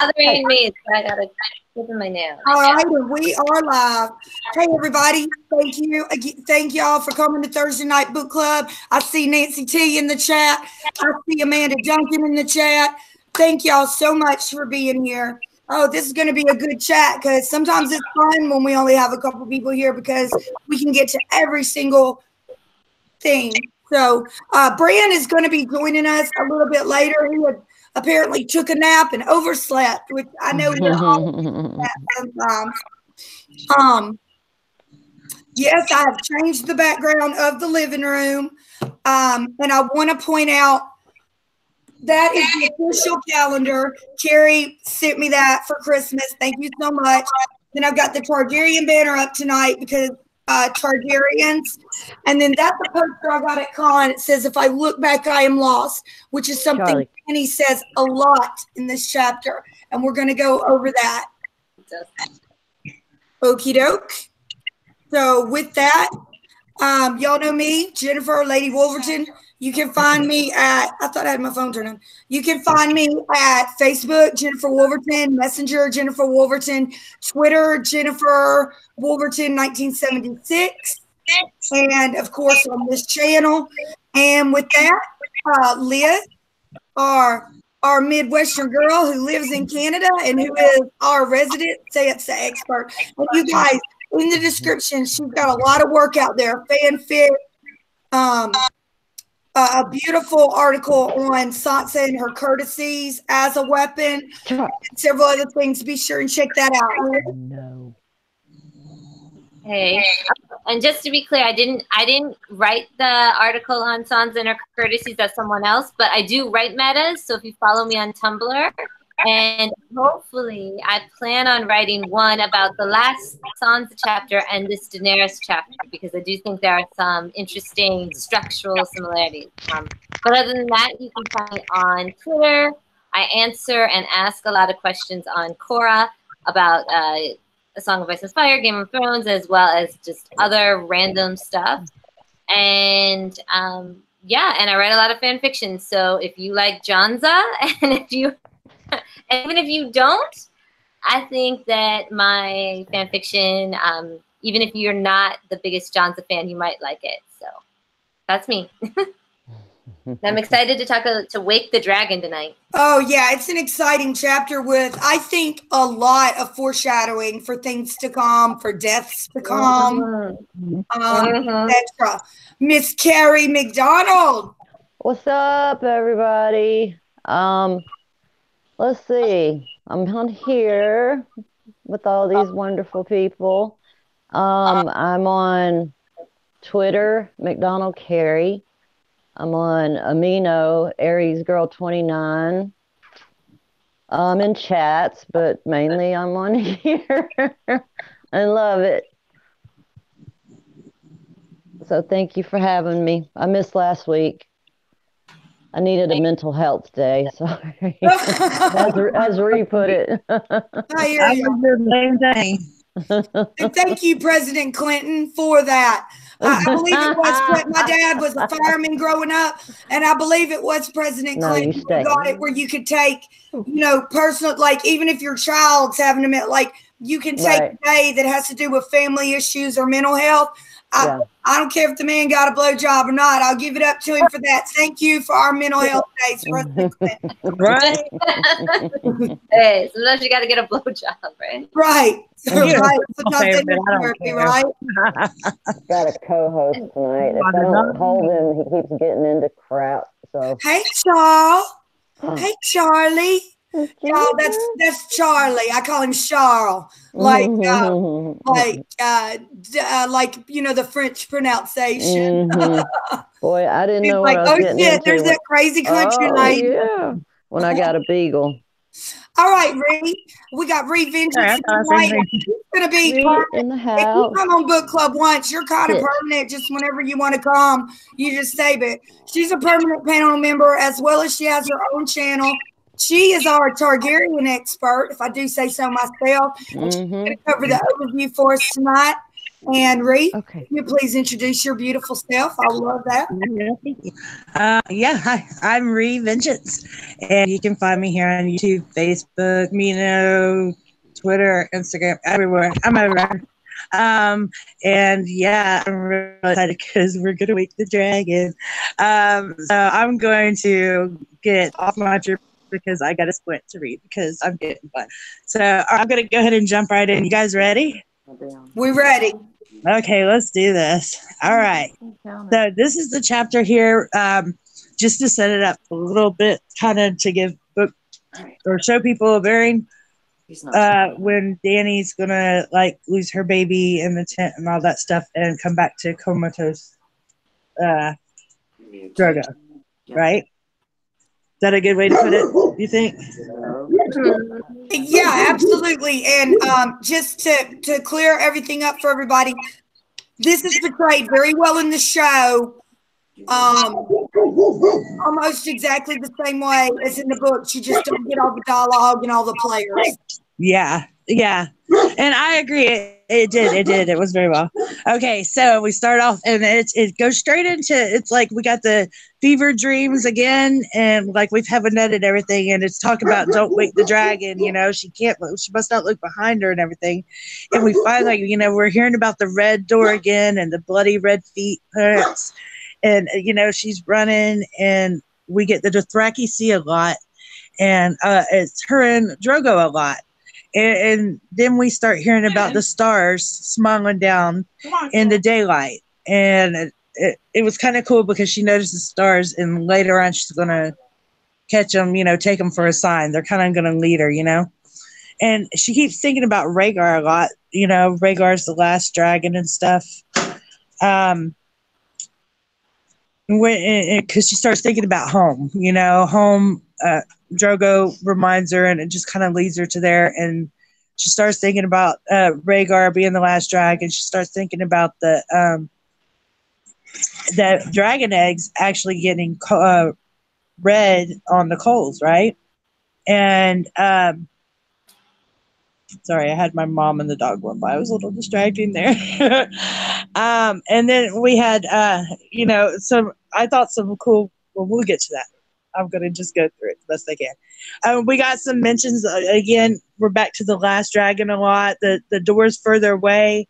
bothering me, so I gotta give them my nails. All right, we are live. Hey, everybody! Thank you, thank y'all for coming to Thursday Night Book Club. I see Nancy T in the chat. I see Amanda Duncan in the chat. Thank y'all so much for being here. Oh, this is going to be a good chat because sometimes it's fun when we only have a couple people here because we can get to every single thing. So, Brian is going to be joining us a little bit later. He apparently took a nap and overslept, which I know we're all sometimes. Yes, I have changed the background of the living room. And I want to point out that is the official calendar. Kerri sent me that for Christmas. Thank you so much. Then I've got the Targaryen banner up tonight because Targaryens. And then that's the poster I got at con. It says, "If I look back, I am lost," which is something Penny says a lot in this chapter. And we're going to go over that. Okie doke. So with that, y'all know me, Jennifer, Lady Wolverton. You can find me at, I thought I had my phone turned on. You can find me at Facebook, Jennifer Wolverton, Messenger, Jennifer Wolverton, Twitter, Jennifer Wolverton 1976, and of course on this channel. And with that, Liz, our Midwestern girl who lives in Canada and who is our resident seance expert. And you guys, in the description, she's got a lot of work out there, fanfic, a beautiful article on Sansa and her courtesies as a weapon, and several other things. Be sure and check that out. No. Hey, and just to be clear, I didn't write the article on Sansa and her courtesies. That's someone else, but I do write metas. So if you follow me on Tumblr, and hopefully I plan on writing one about the last Sansa chapter and this Daenerys chapter, because I do think there are some interesting structural similarities. But other than that, you can find me on Twitter. I answer and ask a lot of questions on Quora about A Song of Ice and Fire, Game of Thrones, as well as just other random stuff. And yeah, and I write a lot of fan fiction. So if you like Janza, and if you even if you don't, I think that my fan fiction, even if you're not the biggest Janza fan, you might like it. So that's me. I'm excited to talk to Wake the Dragon tonight. Oh, yeah. It's an exciting chapter with, I think, a lot of foreshadowing for things to come, for deaths to come, etc. Miss Kerri McDonald. What's up, everybody? Let's see. I'm on here with all these wonderful people. I'm on Twitter, McDonald Kerri. I'm on Amino, Aries Girl 29. I'm in chats, but mainly I'm on here. I love it. So thank you for having me. I missed last week. I needed a mental health day, sorry. as Rhee put it. I hear you. The same thing. And thank you, President Clinton, for that. I believe it was, my dad was a fireman growing up, and I believe it was President Clinton who got it where you could take, personal, like even if your child's having a, like you can take a day that has to do with family issues or mental health. I don't care if the man got a blowjob or not. I'll give it up to him for that. Thank you for our mental health days, President Clinton. Right. Hey, sometimes you got to get a blowjob, right? Right. Right. Sometimes they need therapy, right? I've got a co-host tonight. If I don't hold him, he keeps getting into crap. So hey, Charles. Hey, Charlie. Y'all, that's Charlie. I call him Charles. Like the French pronunciation. Boy, I didn't know like, what I was getting into. There's that crazy country lady. Yeah. When I got a beagle. All right, Rhee. We got Rhee Venjenz tonight. It's gonna be in the house. If you come on book club once, you're kind of permanent. Just whenever you want to come, you just say it. She's a permanent panel member as well as she has her own channel. She is our Targaryen expert, if I do say so myself. She's going to cover the overview for us tonight. And Rhee, Okay. can you please introduce your beautiful self? I love that. Hi, I'm Rhee Venjenz, and you can find me here on YouTube, Facebook, Twitter, Instagram, everywhere. I'm everywhere. And yeah, I'm really excited because we're gonna wake the dragon. So I'm going to get off my trip because I got to squint to read because I'm getting fun. So I'm gonna go ahead and jump right in. You guys ready? We're ready. Okay, let's do this. All right. So this is the chapter here, just to set it up a little bit, kind of to give book or show people a bearing when Dany's gonna like lose her baby in the tent and all that stuff, and come back to comatose Drogo, right? Is that a good way to put it? You think? Yeah, absolutely. And just to clear everything up for everybody, this is portrayed very well in the show, almost exactly the same way as in the book. You just don't get all the dialogue and all the players. Yeah. And I agree. It did. It was very well. Okay, so we start off, and it goes straight into, it's like we got the fever dreams again, and like we've netted everything, and it's talk about don't wake the dragon. She must not look behind her and everything. And we finally, we're hearing about the red door again and the bloody red feet prints, and she's running, and we get the Dothraki see a lot, and it's her and Drogo a lot. And then we start hearing about the stars smiling down in the daylight. And it was kind of cool because she noticed the stars, and later on she's going to catch them, take them for a sign. They're kind of going to lead her, And she keeps thinking about Rhaegar a lot. Rhaegar's the last dragon and stuff. Because she starts thinking about home, home. Drogo reminds her, and it just kind of leads her to there. And she starts thinking about Rhaegar being the last dragon. She starts thinking about the dragon eggs actually getting red on the coals, right? And sorry, I had my mom and the dog going by. I was a little distracting there. And then we had, I thought some cool, well, we'll get to that. I'm going to just go through it the best I can. We got some mentions. Again, we're back to the last dragon a lot. The door's further away.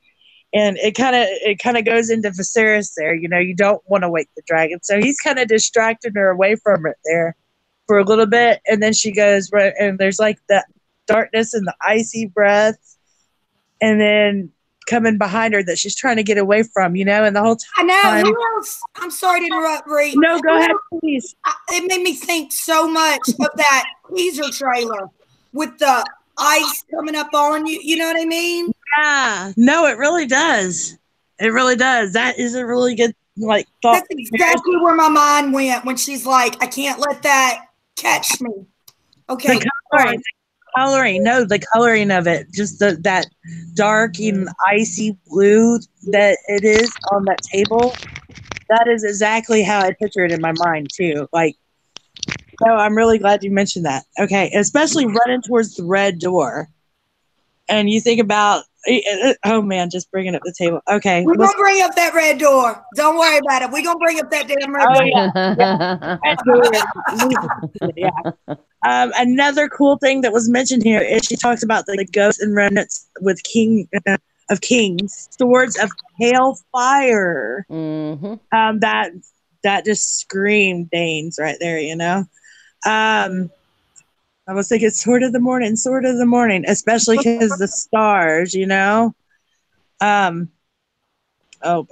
And it kind of goes into Viserys there. You don't want to wake the dragon. So he's kind of distracting her away from it there for a little bit. And then she goes, and there's like the darkness and the icy breath. And then coming behind her that she's trying to get away from, and the whole time. I know. Who else? I'm sorry to interrupt, Rhee. No, go ahead, please. It made me think so much of that teaser trailer with the ice coming up on you. You know what I mean? Yeah. No, it really does. It really does. That is a really good thought. That's exactly where my mind went when she's like, I can't let that catch me. Okay. The coloring of it, just that dark and icy blue that it is on that table. That is exactly how I picture it in my mind too. So I'm really glad you mentioned that. Okay, especially running towards the red door, and you think about, oh man, just bringing up the table. Okay, we're gonna bring up that red door. Don't worry about it. We're gonna bring up that damn red door. Yeah. Another cool thing that was mentioned here is she talks about the ghosts and remnants with kings, swords of pale fire. Mm-hmm. That just screamed Danes right there, I was thinking sword of the morning, especially because the stars, Oh,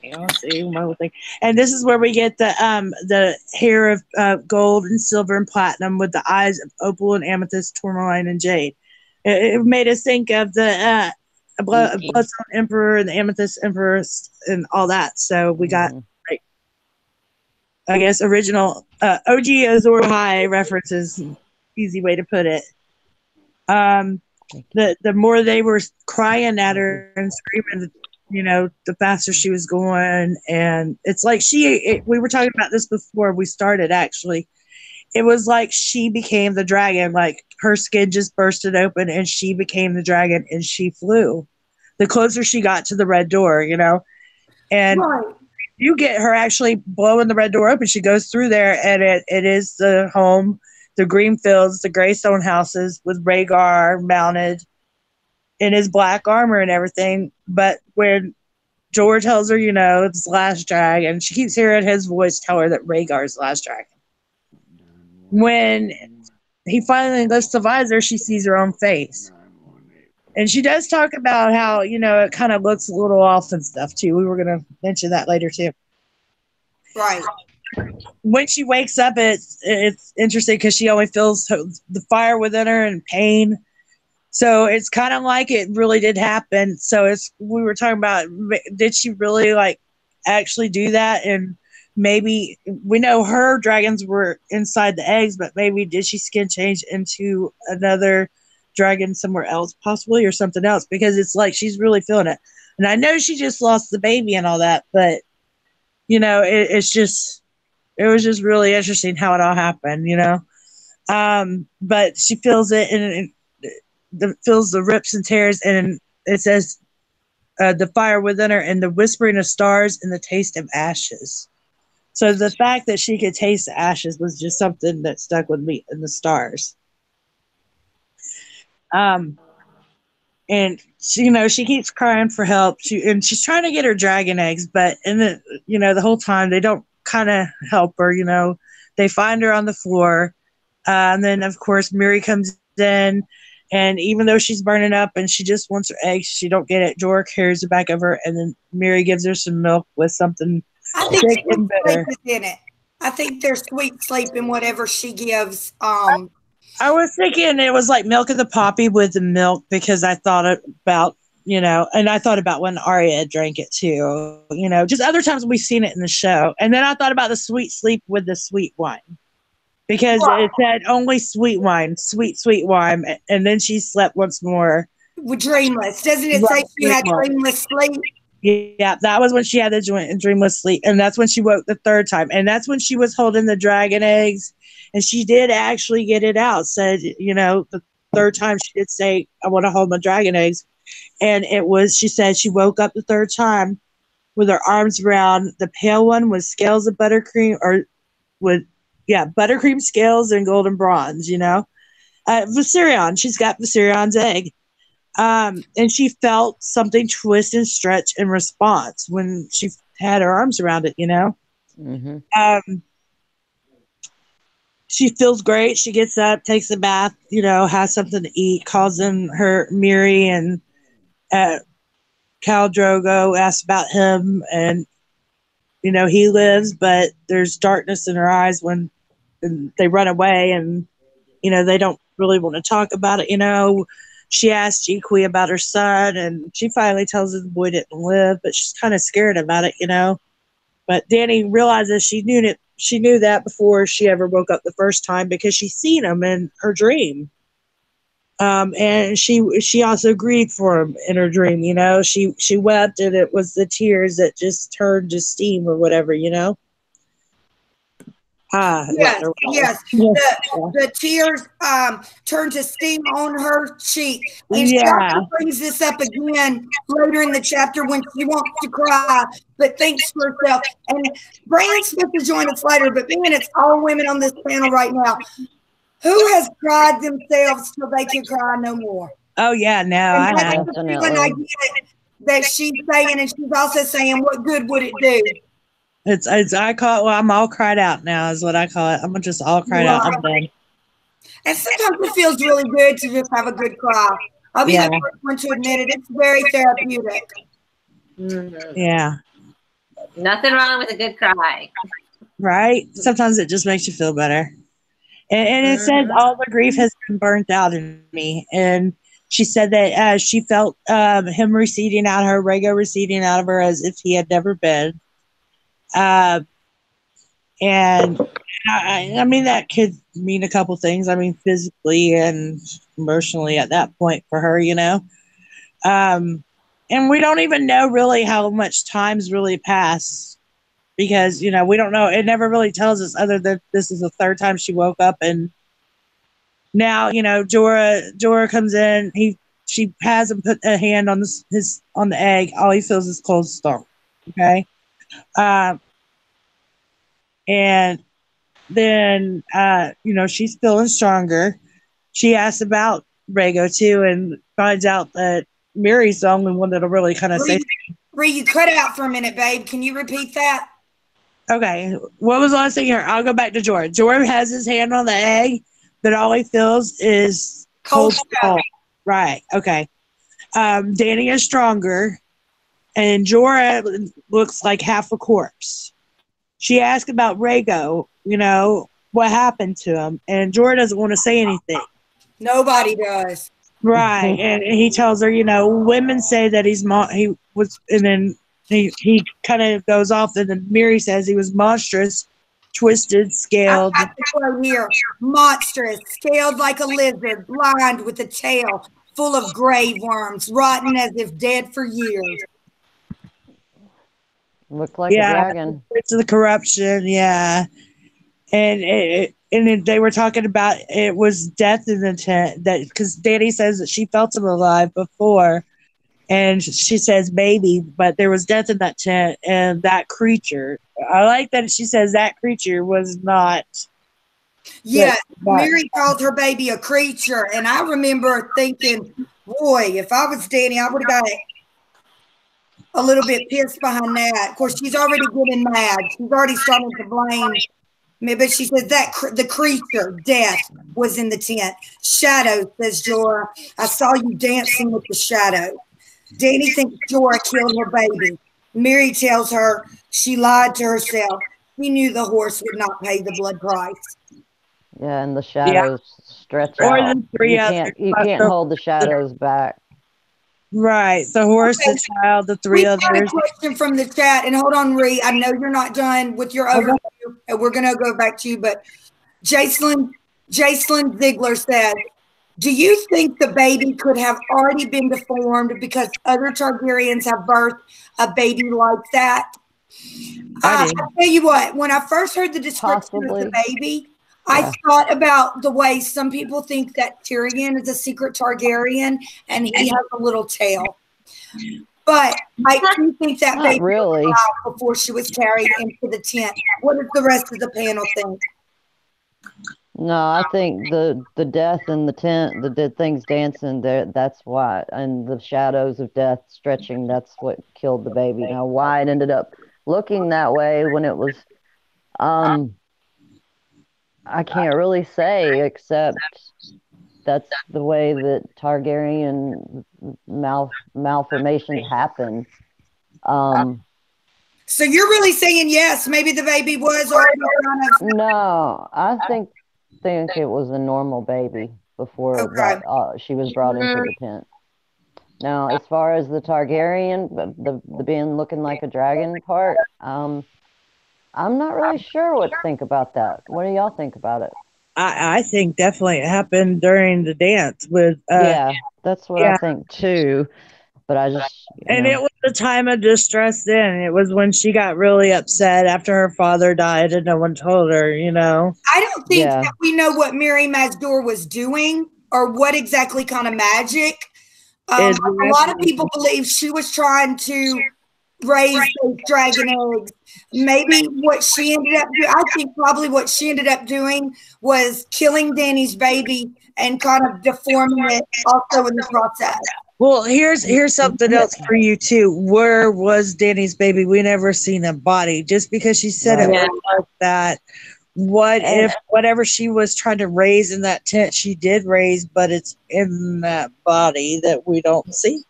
let's see one more thing. And this is where we get the hair of gold and silver and platinum with the eyes of opal and amethyst, tourmaline and jade. It made us think of the Bloodstone Emperor and the Amethyst Empress and all that. So we got, I guess, original OG Azor High references. Easy way to put it. The more they were crying at her and screaming, the faster she was going. And it's like we were talking about this before we started, actually. It was like she became the dragon, like her skin just bursted open and she became the dragon and she flew. the closer she got to the red door, you know. And Right. you get her actually blowing the red door open. She goes through there, and it is the home, the green fields, the gray stone houses with Rhaegar mounted in his black armor and everything. But when Jorah tells her, you know, it's the last dragon, she keeps hearing his voice tell her that Rhaegar's the last dragon. When he finally lifts the visor, she sees her own face. And she does talk about how, you know, it kind of looks a little off and stuff, too. We were going to mention that later, too. Right. When she wakes up, it's interesting because she only feels the fire within her and pain. So it's kind of like it really did happen. So we were talking about, did she really like actually do that? And maybe we know her dragons were inside the eggs, but maybe did she skin change into another dragon somewhere else, possibly, or something else? Because it's like she's really feeling it. And I know she just lost the baby and all that, but you know, it was just really interesting how it all happened, you know. But she feels it, and feels the rips and tears, and it says the fire within her, and the whispering of stars, and the taste of ashes. So the fact that she could taste the ashes was just something that stuck with me, in the stars. And she, you know, she keeps crying for help. She's trying to get her dragon eggs, but the whole time they don't kind of help her. You know, they find her on the floor, and then of course Miri comes in, and even though she's burning up and she just wants her eggs, she don't get it. Jorah carries her back over, and then Miri gives her some milk with something thick and bitter. In it. I think there's sweet sleep in whatever she gives. I was thinking it was like milk of the poppy with the milk, because I thought about, you know, and I thought about when Arya drank it too, you know, just other times we've seen it in the show. And then I thought about the sweet sleep with the sweet wine, because it said only sweet wine, sweet wine. And then she slept once more. Dreamless. Doesn't it say she had dreamless sleep? Yeah, that was when she had the dreamless sleep. And that's when she woke the third time. And that's when she was holding the dragon eggs. And she did actually get it out. Said, you know, the third time she did say, I want to hold my dragon eggs. And she said she woke up the third time with her arms around the pale one with scales of buttercream, buttercream scales and golden bronze, you know. Viserion, she's got Viserion's egg. And she felt something twist and stretch in response when she had her arms around it, you know. Mm-hmm. She feels great. She gets up, takes a bath, you know, has something to eat, calls in her Miri, and Khal Drogo asks about him, and, you know, he lives, but there's darkness in her eyes when they run away, and, you know, they don't really want to talk about it, you know. She asked Jiqui about her son, and she finally tells her the boy didn't live, but she's kind of scared about it, you know. But Dany realizes she knew that before she ever woke up the first time, because she's seen him in her dream. And she also grieved for him in her dream, you know. She wept, and it was the tears that just turned to steam or whatever, you know. Yes. The tears turned to steam on her cheek. And she also brings this up again later in the chapter when she wants to cry, but thinks to herself. And Brandon's supposed to join us later, but man, it's all women on this panel right now. Who has cried themselves till they can cry no more? Oh, yeah, no, I have. That she's saying, and she's also saying, what good would it do? I call it, well, I'm all cried out now is what I call it. I'm just all cried out. I'm done. And sometimes it feels really good to just have a good cry. I'll be the first one to admit it. It's very therapeutic. Mm-hmm. Yeah. Nothing wrong with a good cry. Right? Sometimes it just makes you feel better. And it says all the grief has been burnt out in me. And she said that she felt him receding out of her, Rhaegar receding out of her as if he had never been. And I mean, that could mean a couple things. I mean, physically and emotionally at that point for her, you know. And we don't even know really how much time's really passed, because, you know, we don't know. It never really tells us, other than this is the third time she woke up. And now, you know, Jorah comes in. He she has him put a hand on on the egg. All he feels is cold stone. Okay. And then, she's feeling stronger. She asks about Rhaego too, and finds out that Miri's the only one that'll really kind of say. Rhee, you cut out for a minute, babe. Can you repeat that? Okay. What was the last thing here? I'll go back to Jorah. Jorah has his hand on the egg, but all he feels is cold stone. Right. Okay. Dany is stronger, and Jorah looks like half a corpse. She asked about Rhaego, what happened to him, and Jorah doesn't want to say anything. Nobody does. Right. And he tells her, women say that he was, and then he kind of goes off, and then Miri says he was monstrous, twisted, scaled. I got this right here. Monstrous, scaled like a lizard, blind with a tail, full of grave worms, rotten as if dead for years. Looked like a dragon. It's the corruption, yeah. And they were talking about it was death in the tent, that because Dany says that she felt him alive before, and she says maybe, but there was death in that tent, and that creature. I like that she says that creature was not. Yeah, Miri called her baby a creature, and I remember thinking, boy, if I was Dany, I would have got a little bit pissed behind that. Of course, she's already getting mad. She's already starting to blame me, but she says that the creature, death, was in the tent. Shadow, says Jorah. I saw you dancing with the shadow. Dany thinks Jorah killed her baby. Miri tells her she lied to herself. She knew the horse would not pay the blood price. Yeah, and the shadows stretch out. You can't hold the shadows back. Right. The horse, the child, the three others. We got a question from the chat, and hold on, Rhee. I know you're not done with your overview, and we're going to go back to you, but Jacelyn Ziegler said, do you think the baby could have already been deformed because other Targaryens have birthed a baby like that? I'll tell you what, when I first heard the description of the baby, I thought about the way some people think that Tyrion is a secret Targaryen and he has a little tail. But I do think that baby was alive before she was carried into the tent. What does the rest of the panel think? No, I think the death in the tent, the dead things dancing there, that's why. And the shadows of death stretching, that's what killed the baby. Now, why it ended up looking that way when it was, I can't really say, except that's the way that Targaryen malformations happen. So you're really saying yes, maybe the baby was already kind of... No, I think it was a normal baby before she was brought into the tent. Now, as far as the Targaryen, the being looking like a dragon part, I'm not really sure what to think about that. What do y'all think about it? I think definitely it happened during the dance with. Yeah, that's what I think too. But I just. It was a time of distress then. It was when she got really upset after her father died and no one told her, I don't think that we know what Mirri Maz Duur was doing or what exactly kind of magic. A lot of people believe she was trying to raise those dragon eggs. Maybe what she ended up doing, I think probably what she ended up doing was killing Dany's baby and kind of deforming it also in the process. Well, here's something else for you too. Where was Dany's baby? We never seen a body. Just because she said it was like that. What if whatever she was trying to raise in that tent, she did raise, but it's in that body that we don't see?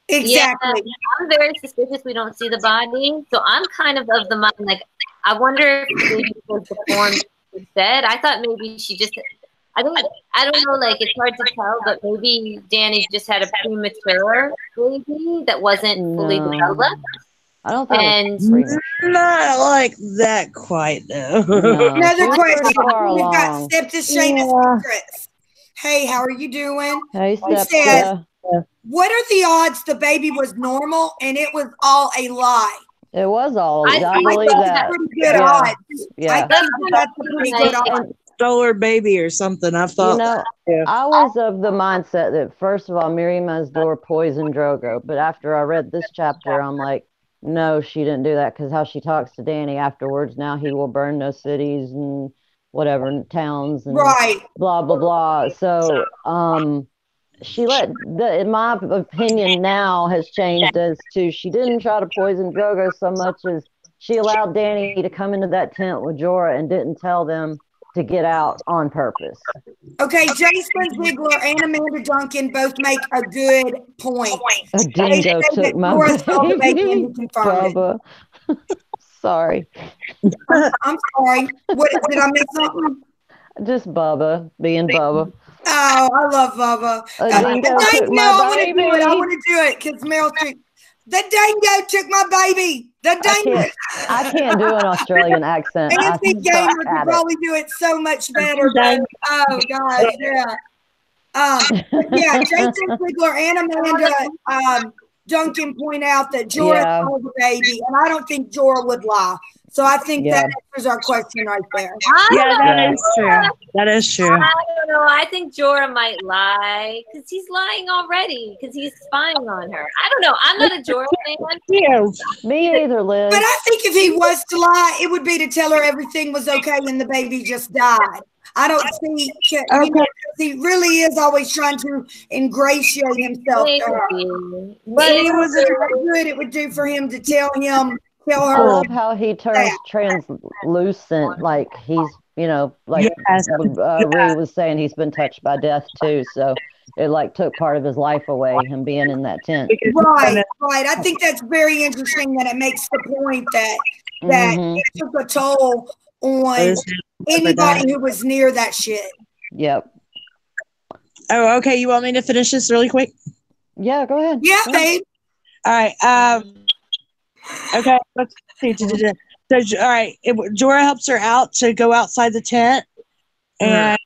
Exactly. Yeah, I'm very suspicious we don't see the body. So I'm kind of the mind, like, I wonder if the baby was deformed instead. I thought maybe she just, I don't know, like, it's hard to tell, but maybe Dany just had a premature baby that wasn't fully developed. I don't think and not like that quite, though. No. Another question. We've got Septus Shayna's Secrets. Hey, how are you doing? Hey, Septus. What are the odds the baby was normal and it was all a lie? It was all. I believe that's that. Pretty good odds. Yeah. I think that's a pretty good odds. stole her baby or something. I thought. You know, I was of the mindset that, first of all, Miri Mazdor poisoned Drogo. But after I read this chapter, I'm like, no, she didn't do that, because how she talks to Dany afterwards, now he will burn no cities and whatever, towns and Right. blah, blah, blah. So she in my opinion now has changed as to, she didn't try to poison Drogo so much as she allowed Dany to come into that tent with Jorah and didn't tell them to get out on purpose. Okay, Jason Ziegler and Amanda Duncan both make a good point. A dingo took my baby. Bubba. Sorry. I'm sorry. What did I miss something? Just Bubba being Bubba. Oh, I love Bubba. A dingo took my baby. I want to do it because Meryl Streep. The dingo took my baby. The dingo. I can't do an Australian accent. Nancy Gamer could probably do it so much better. Oh gosh, yeah. Yeah, Jason Ziegler and Amanda Duncan point out that Jorah stole the baby, and I don't think Jorah would lie. So I think that answers our question right there. Yeah, that is true. That is true. I don't know. I think Jorah might lie because he's lying already because he's spying on her. I don't know. I'm not a Jorah fan. Me either, Liz. But I think if he was to lie, it would be to tell her everything was okay and the baby just died. I don't see, he really is always trying to ingratiate himself to her. But it was good it would do for him to tell her. I love how he turns translucent, like he's, like Rhee was saying, he's been touched by death too. So it like took part of his life away, him being in that tent. Right. I think that's very interesting that it makes the point that it took a toll on anybody who was near that shit. Yep. Oh, okay. You want me to finish this really quick? Yeah, go ahead. Yeah, babe. All right. Okay, let's see. So, all right, Jorah helps her out to go outside the tent, and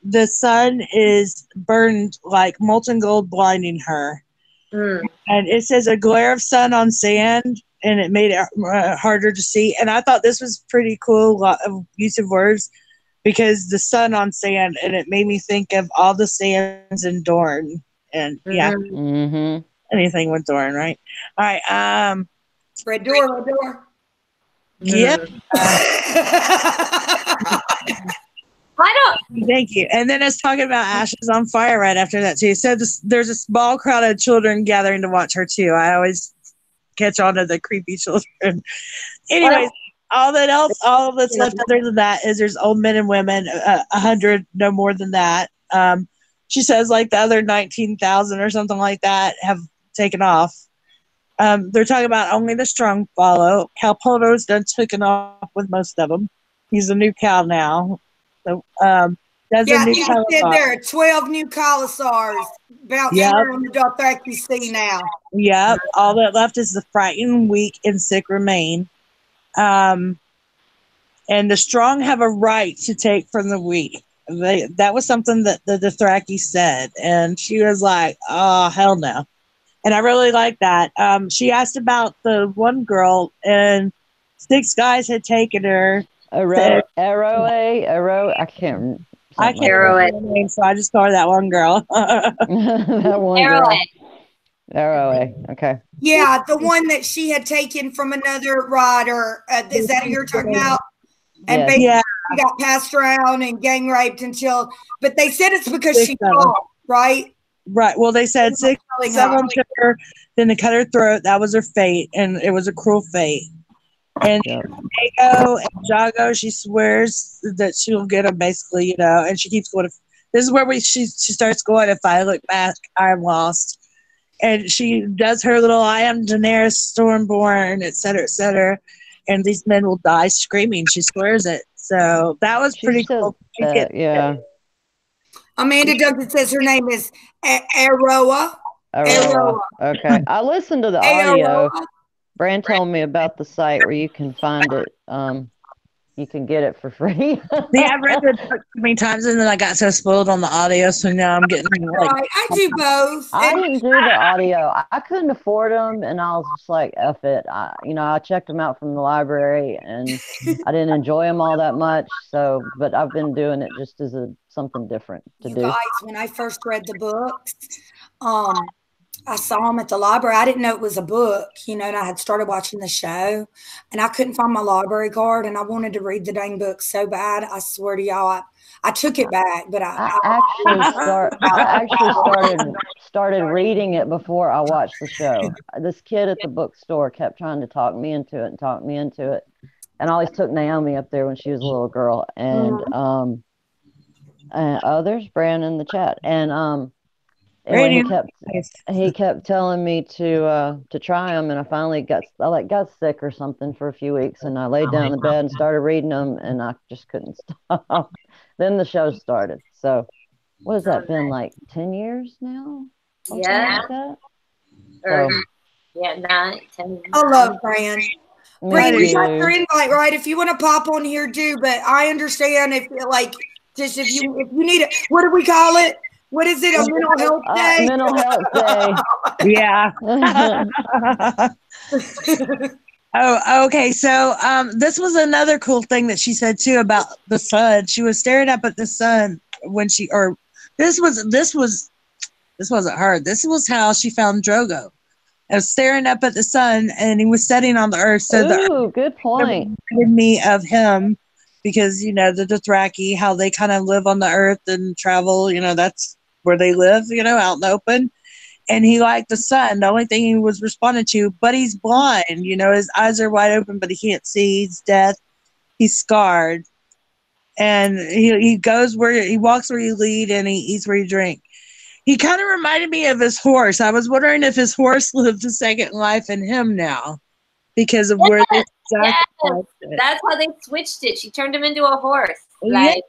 the sun is burned like molten gold, blinding her. And it says a glare of sun on sand, and it made it harder to see. And I thought this was pretty cool, lot of use of words, because the sun on sand, and it made me think of all the sands in Dorne, and anything with Dorne, right? All right. Red door. Yep. Thank you. And then it's talking about Ashes on Fire right after that too. So there's a small crowd of children gathering to watch her too. I always catch on to the creepy children. Anyways, all that's left other than that is there's old men and women, 100, no more than that. She says like the other 19,000 or something like that have taken off. They're talking about only the strong follow. Calpolto's done taken off with most of them. He's a new cow now. So, he said there are 12 new Khalasars about on the Dothraki Sea now. Yep. All that left is the frightened, weak, and sick remain. And the strong have a right to take from the weak. That was something that the Dothraki said. And she was like, oh, hell no. And I really like that. She asked about the one girl, and 6 guys had taken her. I can't remember her name, so I just call her that one girl. That one girl. Okay. Yeah, the one that she had taken from another rider. Is that who you're talking about? And basically she got passed around and gang raped but they said it's because she fought, right? Right. Well, they said 6 of them took her, then they cut her throat. That was her fate, and it was a cruel fate. And Ago and Jago, she swears that she'll get them basically, and she keeps going. This is where she starts going, if I look back, I'm lost. And she does her little, I am Daenerys Stormborn, et cetera, and these men will die screaming. She swears it. So that was pretty cool. Amanda Duncan says her name is Aroa. Okay. I listened to the audio. Brand told me about the site where you can find it. you can get it for free. See, I've read the book so many times, and then I got so spoiled on the audio, so now I'm getting like. Right. I do both. I didn't do the audio. I couldn't afford them, and I was just like, "F it." I checked them out from the library, and I didn't enjoy them all that much. So, but I've been doing it just as something different to do. Guys, when I first read the books, I saw them at the library. I didn't know it was a book, and I had started watching the show, and I couldn't find my library card, and I wanted to read the dang book so bad. I swear to y'all, I took it back, but I actually started reading it before I watched the show. This kid at the bookstore kept trying to talk me into it, and I always took Naomi up there when she was a little girl. And there's Brandon in the chat, and he kept telling me to try them, and I finally got sick or something for a few weeks, and I laid down in the bed and started reading them, and I just couldn't stop. Then the show started. So what has that been, like 10 years now? Something like that? Or, 9, 10. I love Fran. Fran, you got your invite, right? If you want to pop on here, do. But I understand if you need it. What do we call it? What is it? A mental health day? Mental health day. Yeah. Oh, okay. So this was another cool thing that she said too about the sun. She was staring up at the sun when this wasn't her. This was how she found Drogo. I was staring up at the sun, and he was setting on the earth. So good point. Reminded me of him because the Dothraki, how they kind of live on the earth and travel. That's where they live. Out in the open. And he liked the sun. The only thing he was responding to, but he's blind. His eyes are wide open, but he can't see. He's deaf. He's scarred. And he walks where you lead, and he eats where you drink. He kind of reminded me of his horse. I was wondering if his horse lived a second life in him now because of where they sacrificed it. That's how they switched it. She turned him into a horse. I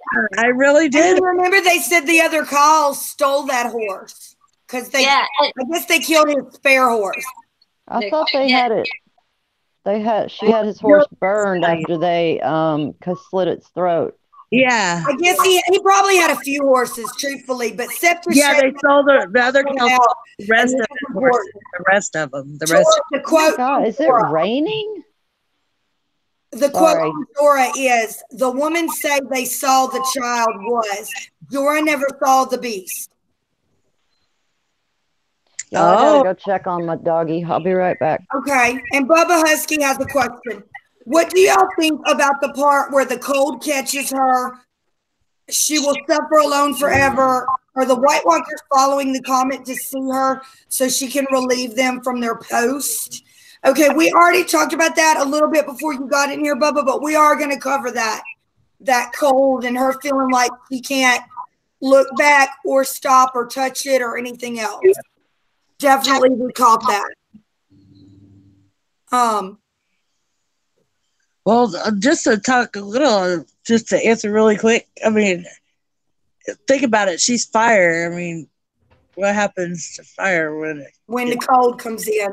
really did. I remember they said the other Khals stole that horse. Because I guess they killed his spare horse. I thought they had it. She had his horse burned after they slit its throat. Yeah. I guess he probably had a few horses, truthfully, but Septa. Yeah, they sold the other the rest of them. The quote. God, is it raining? The quote from Jorah is, "The woman said they saw the child was. Jorah never saw the beast." I gotta go check on my doggy. I'll be right back. Okay. And Bubba Husky has a question. What do y'all think about the part where the cold catches her? She will suffer alone forever. Are the White Walkers following the comet to see her so she can relieve them from their post? Okay, we already talked about that a little bit before you got in here, Bubba, but we are going to cover that cold and her feeling like she can't look back or stop or touch it or anything else. Definitely we caught that. Well, just to talk a little, just to answer really quick. I mean, think about it. She's fire. I mean, what happens to fire when the cold comes in?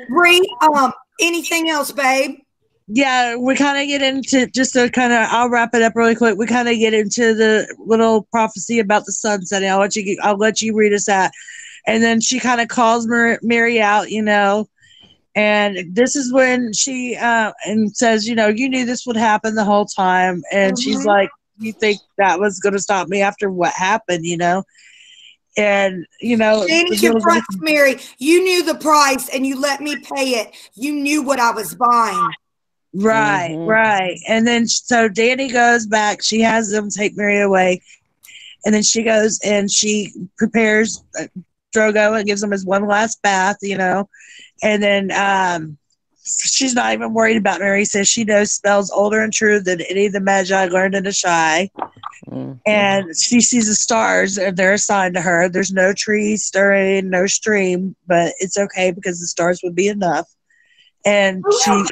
Rhee, anything else, babe? Yeah, we kind of get into I'll wrap it up really quick. We kind of get into the little prophecy about the sun setting. I'll let you read us that. And then she kind of calls Mary out, and this is when she and says, you knew this would happen the whole time. And she's like, you think that was going to stop me after what happened, And, Danny confronts Mary. You knew the price and you let me pay it. You knew what I was buying. Right, right. And then so Danny goes back. She has them take Mary away. And then she goes and she prepares Drogo and gives him his one last bath, And then she's not even worried about Mary. Says she knows spells older and true than any of the Magi learned in Ashai. And she sees the stars and they're assigned to her. There's no tree stirring, no stream, but it's okay because the stars would be enough. And she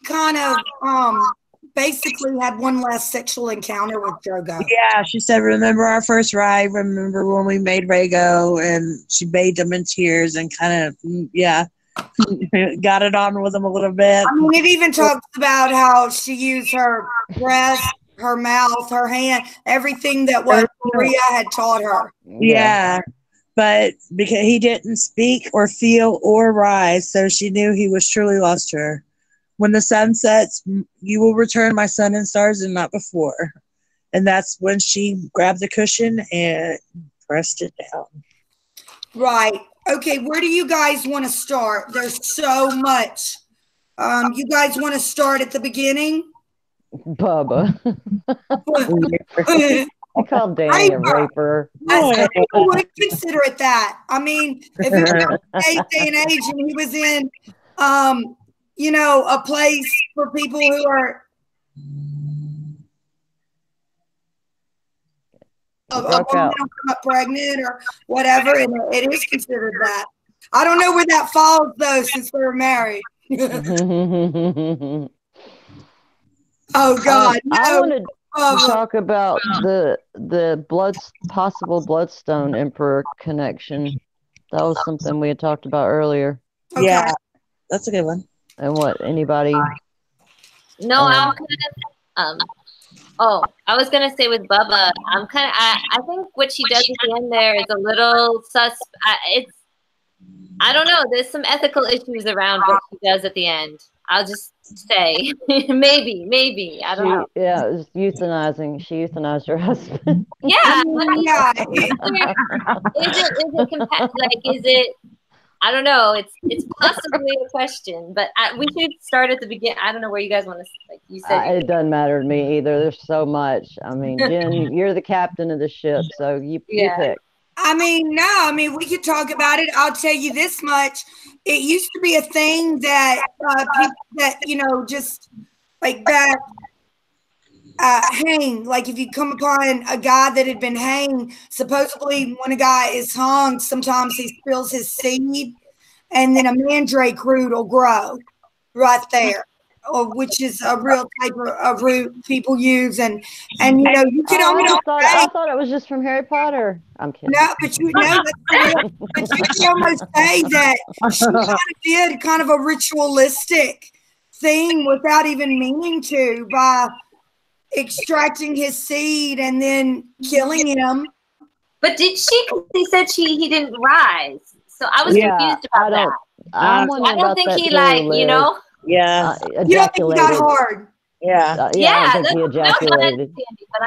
kind of basically had one last sexual encounter with Drogo. Yeah, she said, remember our first ride, remember when we made Rhaego, and she bathed him in tears and kind of, got it on with him a little bit. I mean, it even talks about how she used her breast, her mouth, her hand, everything that what Maria had taught her. Yeah. But because he didn't speak or feel or rise, so she knew he was truly lost to her. When the sun sets, you will return, my sun and stars, and not before. And that's when she grabbed the cushion and pressed it down. Right. Okay, where do you guys want to start? There's so much. You guys want to start at the beginning? Bubba. I called Danny a raper. I would consider it that. I mean, if it was today's day and age and he was in, you know, a place for people who are a woman come up pregnant or whatever, and it is considered that. I don't know where that falls though, since they're married. Oh God! No. I wanted to talk about the possible Bloodstone Emperor connection. That was something we had talked about earlier. Okay. Yeah, that's a good one. And what, anybody? No, I'm kind of I was gonna say with Bubba, I think what she does at the end there is a little I don't know. There's some ethical issues around what she does at the end. I'll just say maybe. I don't know. Yeah, it was euthanizing. She euthanized her husband. Yeah. I mean, is it? I don't know. It's possibly a question, but we should start at the beginning. I don't know where you guys want to. Like you said, it doesn't matter to me either. There's so much. I mean, Jen, you're the captain of the ship, so you pick. I mean, we could talk about it. I'll tell you this much. It used to be a thing that people that, you know, just like that hang. Like if you come upon a guy that had been hanged, supposedly when a guy is hung, sometimes he spills his seed and then a mandrake root will grow right there. Which is a real type of root people use, and you know you can I thought it was just from Harry Potter. I'm kidding. No, but you know, but you can almost say that she did kind of a ritualistic thing without even meaning to, by extracting his seed and then killing him. But did she? He said he didn't rise, so I was confused about that. I don't think he you know. Yeah, you don't think he got hard? Yeah, I don't think he ejaculated. But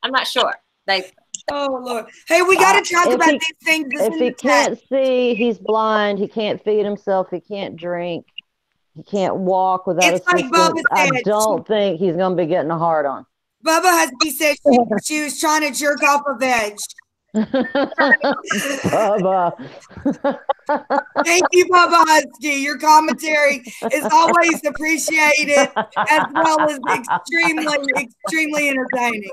I'm not sure. Like, oh Lord, hey, we got to talk about these things. If he can't see, he's blind. He can't feed himself. He can't drink. He can't walk without assistance. Like I don't think he's going to be getting a hard on. Bubba Husky said she was trying to jerk off a veg. Bubba. Thank you, Bubba Husky. Your commentary is always appreciated, as well as extremely entertaining.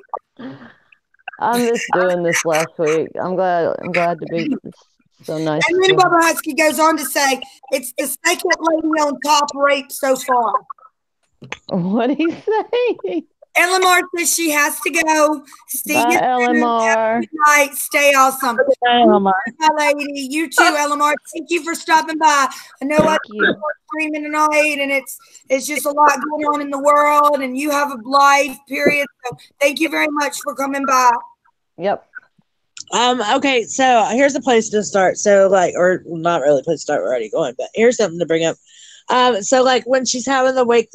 I missed doing this last week. I'm glad to be so nice. And then Bubba Husky goes on to say, it's the second lady on top rape so far. What did he say? Elamar says she has to go. See you Elamar. Good night. Stay awesome. Bye, Elamar. My lady. You too, Elamar. Thank you for stopping by. I know I'm screaming tonight, and it's just a lot going on in the world, and you have a life, period. So thank you very much for coming by. Yep. Okay, so here's a place to start. So or not really a place to start, we're already going, but here's something to bring up. So when she's having the Wake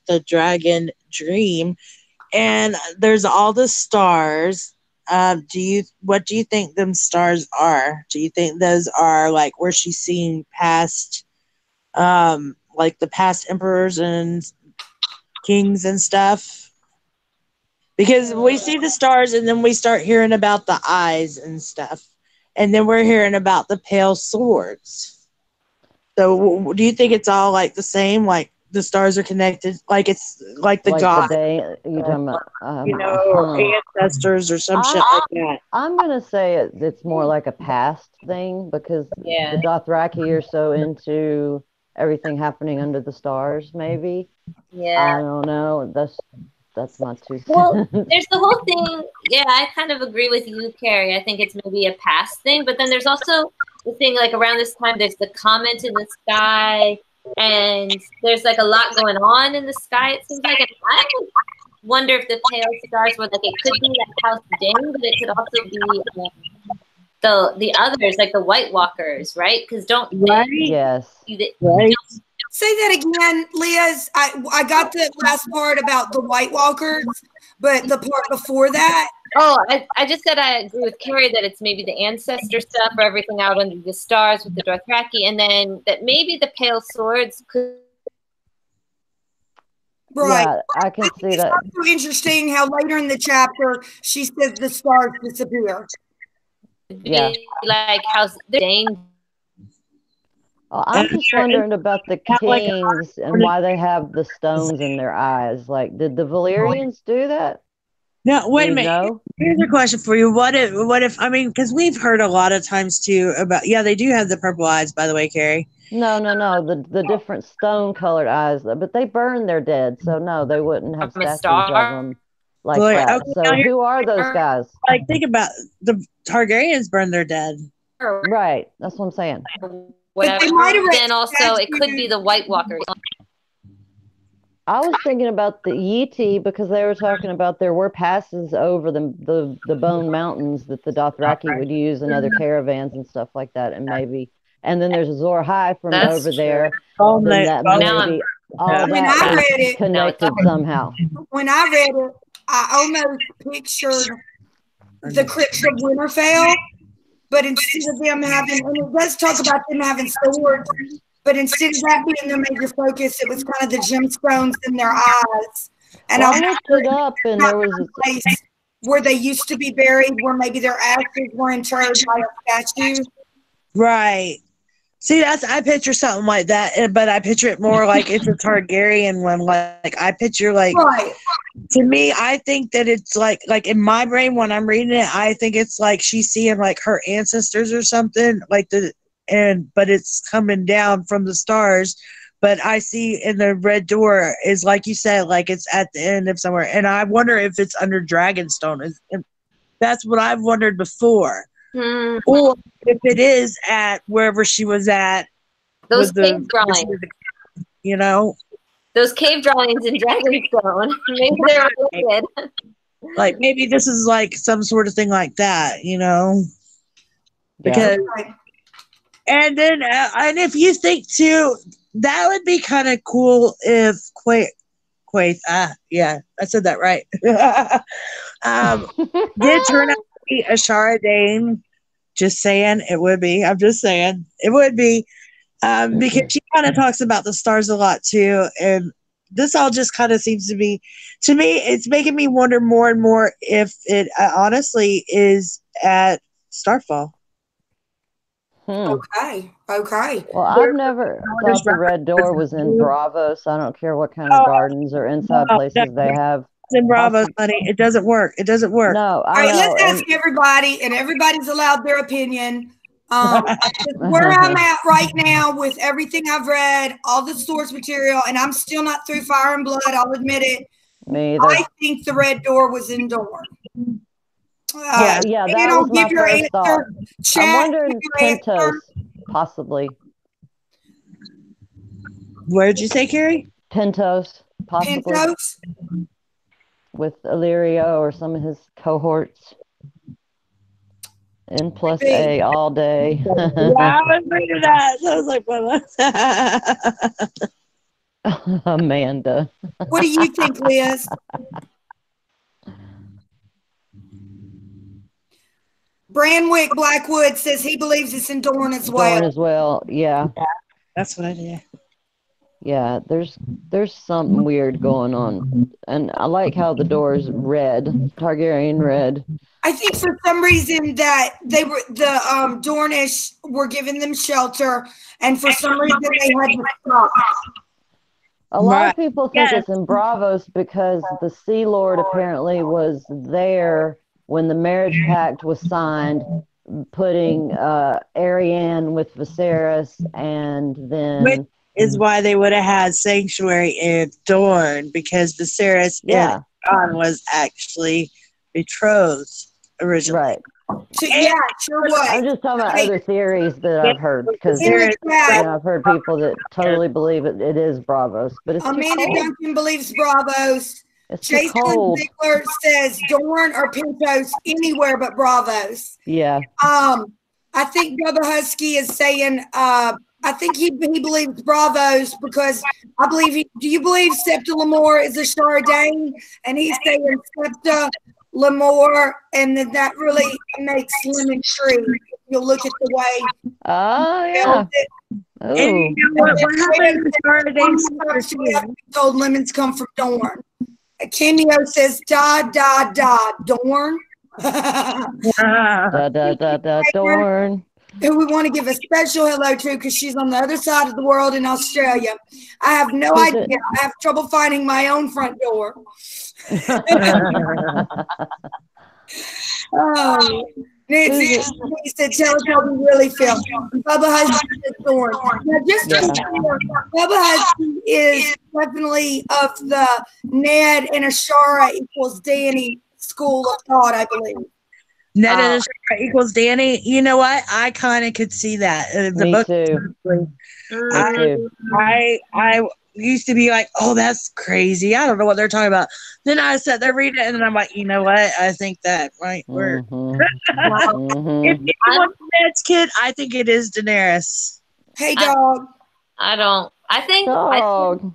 the Dragon dream, and there's all the stars. What do you think them stars are? Do you think those are like where she's seeing past, like the past emperors and kings and stuff? Because we see the stars and then we start hearing about the eyes and stuff, and then we're hearing about the pale swords. So do you think it's all like the same, like the stars are connected, like it's like the god, you're talking about, or ancestors or some shit like that? I'm gonna say it's more like a past thing, because the Dothraki are so into everything happening under the stars. Maybe. I don't know. That's not too. Well, there's the whole thing. Yeah, I kind of agree with you, Kerri. I think it's maybe a past thing, but then there's also the thing, like around this time, there's the comet in the sky, and there's like a lot going on in the sky. It seems like I wonder if the pale stars were like, it could be like House Dane, but it could also be the others, like the White Walkers, right? Because don't Right. Yes. Right. Say that again, Liz. I got the last part about the White Walkers, but the part before that. Oh, I just said I agree with Kerri that it's maybe the ancestor stuff or everything out under the stars with the Dothraki, and then that maybe the Pale Swords could. Right. Yeah, I can see that. It's also interesting how later in the chapter she says the stars disappear. Yeah. Like House Dane. I'm just wondering about the kings and why they have the stones in their eyes. Like, did the Valyrians do that? No, wait a Do you minute. know? Here's a question for you. What if, I mean, because we've heard a lot of times too about, yeah, they do have the purple eyes, by the way, Kerri. No. The different stone colored eyes, but they burn their dead, so no, they wouldn't have From a statues of star? them like that. Okay, now So you're- who are those guys? Like, think about the Targaryens burn their dead. Right, that's what I'm saying. Whatever. they might have Then also it could be the White Walkers. I was thinking about the Yeti because they were talking about there were passes over the Bone Mountains that the Dothraki would use in other caravans and stuff like that, and then there's Azor High from That's over true. there. Oh, Then that Now maybe all Yeah. When I that read is it- connected somehow. When I read it, I almost pictured the crypts of Winterfell, but instead of them having, and it does talk about them having swords, but instead of that being their major focus, it was kind of the gemstones in their eyes. And Well, I I looked it up, and there was a place where they used to be buried, where maybe their ashes were interred by a statue. Right. See, I picture something like that, but I picture it more like it's a Targaryen one. Like I picture like, Right. to me, I think that it's like in my brain when I'm reading it, I think it's like she's seeing like her ancestors or something but it's coming down from the stars. But I see in the red door is like you said, like it's at the end of somewhere, and I wonder if it's under Dragonstone. That's what I've wondered before. Or if it is at wherever she was at. Those with cave drawings. You know? Those cave drawings in Dragonstone. Maybe they're related. Like maybe this is like some sort of thing like that, you know? Because and then and if you think too, that would be kind of cool if Quaithe, yeah, I said that right. Did turn out to be a Shara Dane. Just saying, it would be. I'm just saying, it would be. Because she kind of talks about the stars a lot too. And this all just kind of seems to be, to me, it's making me wonder more and more if it honestly is at Starfall. Okay. Well, I've never thought the red door was in Bravo, so I don't care what kind of gardens or inside places they have. It's in Bravo, honey. It doesn't work. It doesn't work. No, All I right, know. let's ask everybody, and everybody's allowed their opinion. Where I'm at right now with everything I've read, all the source material, and I'm still not through Fire and Blood, I'll admit it. Me either. I think the red door was in Dorne. Yeah, that was my first thought. I'm wondering Pentos, possibly. Where'd you say, Kerri? Pentos, possibly. Pentos? With Illyrio or some of his cohorts. N plus A all day. Yeah, I was reading that. So I was like, what? Amanda. What do you think, Liz? Branwick Blackwood says he believes it's in Dorne as well. Dorne as well, yeah. That's what I did. Yeah, there's something weird going on. And I like how the door's red, Targaryen red. I think for some reason that they were the Dornish were giving them shelter, and for some reason they had to stop. A lot of people think it's in Bravos because the Sea Lord apparently was there when the marriage pact was signed, putting Arianne with Viserys, and then... Which is why they would have had Sanctuary in Dorne, because Viserys and Jon was actually betrothed originally. Right. Yeah, sure was. I'm just talking about other theories that I've heard, because I've heard people that totally believe it is Bravos, but it's Amanda Duncan believes Bravos. It's Jason Ziegler says Dorn or Pintos anywhere but Bravos. Yeah. I think Bubba Husky is saying I think he believes Bravos because I believe do you believe Septa Lamore is a Chardonnay? And he's saying Septa Lamore, and then that really makes Lemon Tree. You'll look at the way. Oh yeah. And you know what happened with Chardonnay? Told lemons come from Dorn. A cameo says da Dorn. Dorn. Who we want to give a special hello to because she's on the other side of the world in Australia. I have no idea. I have trouble finding my own front door. Nancy said, tell us how we really feel. Bubba Husky is Dorn. Now, just to be clear, Bubba Husky is definitely of the Ned and Ashara equals Danny school of thought, I believe. Ned and Ashara equals Danny. You know what? I kind of could see that. Me too. I used to be like, oh, that's crazy. I don't know what they're talking about. Then I sat there reading it, and then I'm like, you know what? I think that might work. If you want Ned's kid, I think it is Daenerys. Hey, dog. I don't. I think. Dog.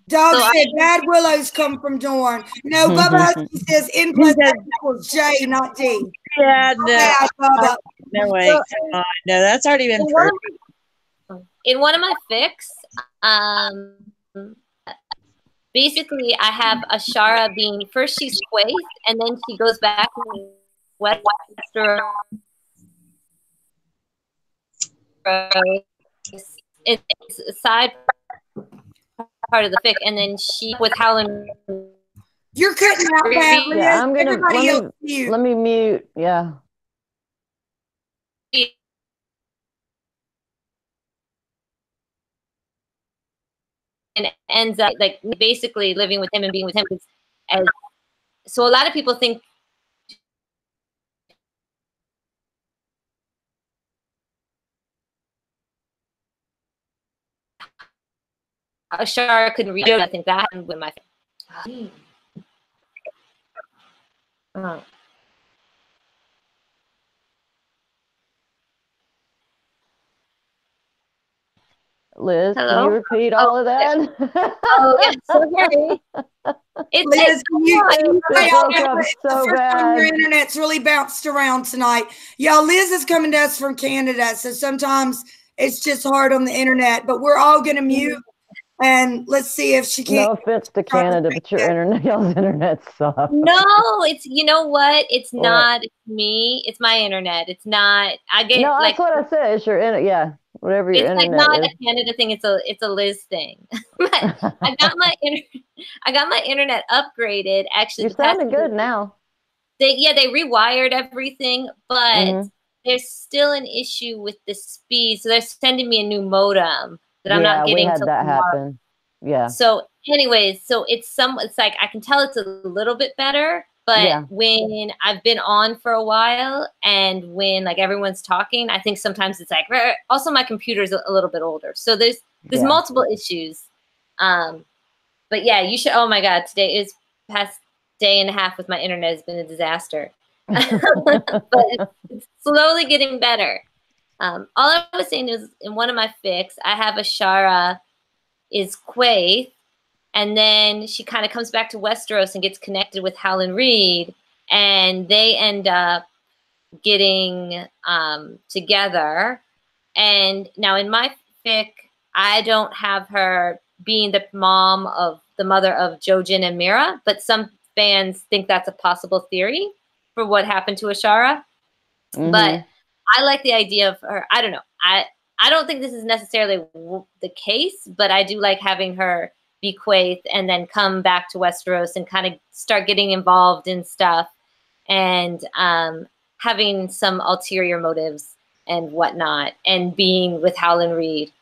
Dog said bad willows come from Dorn. No, Bubba Husky says N plus X equals J, not D. Yeah, no. No way. No, that's already been proved. In one of my fics, basically I have Ashara being, first she's Quaith, and then she goes back to Westeros. It's a side part of the fic, and then she with Howland. You're cutting out badly. Yeah, I'm gonna let me mute. Yeah. And ends up like basically living with him and being with him. So a lot of people think Ashara couldn't read it. I think that happened with my. Liz, hello? can you repeat all of that? Oh, yes, sorry. Liz, so bad. Your internet's really bounced around tonight. Y'all, Liz is coming to us from Canada, so sometimes it's just hard on the internet, but we're all going to mute. And let's see if she can. No offense to Canada, but y'all's internet sucks. No, it's, you know what? It's not me. It's my internet. It's not. I get. No, like, that's what I said. It's your internet. Yeah, whatever your internet. It's like not is. a Canada thing. It's a Liz thing. I got my internet upgraded. Actually, You're sounding good now. They rewired everything, but there's still an issue with the speed. So they're sending me a new modem that I'm not getting. We had that happen. Yeah. So anyways, it's like I can tell it's a little bit better, but when I've been on for a while and when like everyone's talking, I think sometimes it's like, also my computer's a little bit older. So there's multiple issues. But yeah, you should, oh my God, today is past day and a half with my internet has been a disaster. But it's slowly getting better. All I was saying is in one of my fics, I have Ashara is Quaith, and then she kind of comes back to Westeros and gets connected with Howland Reed, and they end up getting together. And now in my fic, I don't have her being the mother of Jojen and Mira, but some fans think that's a possible theory for what happened to Ashara. But I like the idea of her. I don't know. I don't think this is necessarily the case, but I do like having her be Quaith and then come back to Westeros and kind of start getting involved in stuff and having some ulterior motives and whatnot and being with Howland Reed.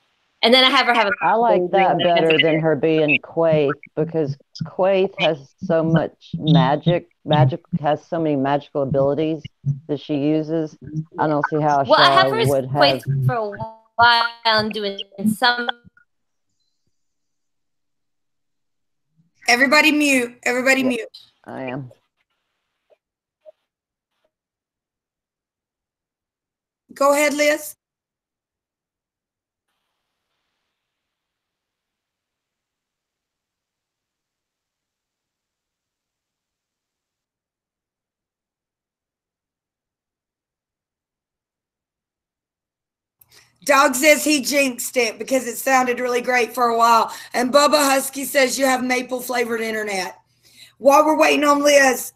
And then I have her have I like that better than her being Quaith, because Quaith has so much magic has so many magical abilities that she uses. I don't see how Well, I have Shar her would quite have. for a while and doing some. Everybody mute. Everybody mute. I am. Go ahead, Liz. Dog says he jinxed it because it sounded really great for a while. And Bubba Husky says you have maple flavored internet. While we're waiting on Liz,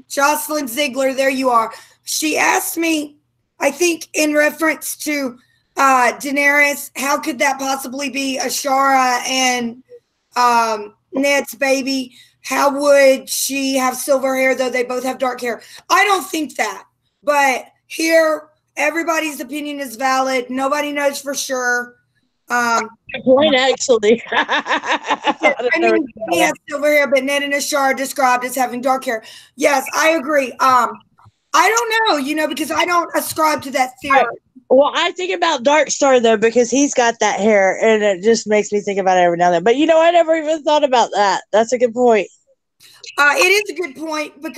Jocelyn Ziegler, there you are. She asked me, I think in reference to Daenerys, how could that possibly be Ashara and Ned's baby? How would she have silver hair, though they both have dark hair? I don't think that. But here, everybody's opinion is valid. Nobody knows for sure. Good point, actually. I mean, he has silver hair, but Ned and Ashara are described as having dark hair. Yes, I agree. I don't know, because I don't ascribe to that theory. Well, I think about Dark Star, though, because he's got that hair, and it just makes me think about it every now and then. But, I never even thought about that. That's a good point. It is a good point, but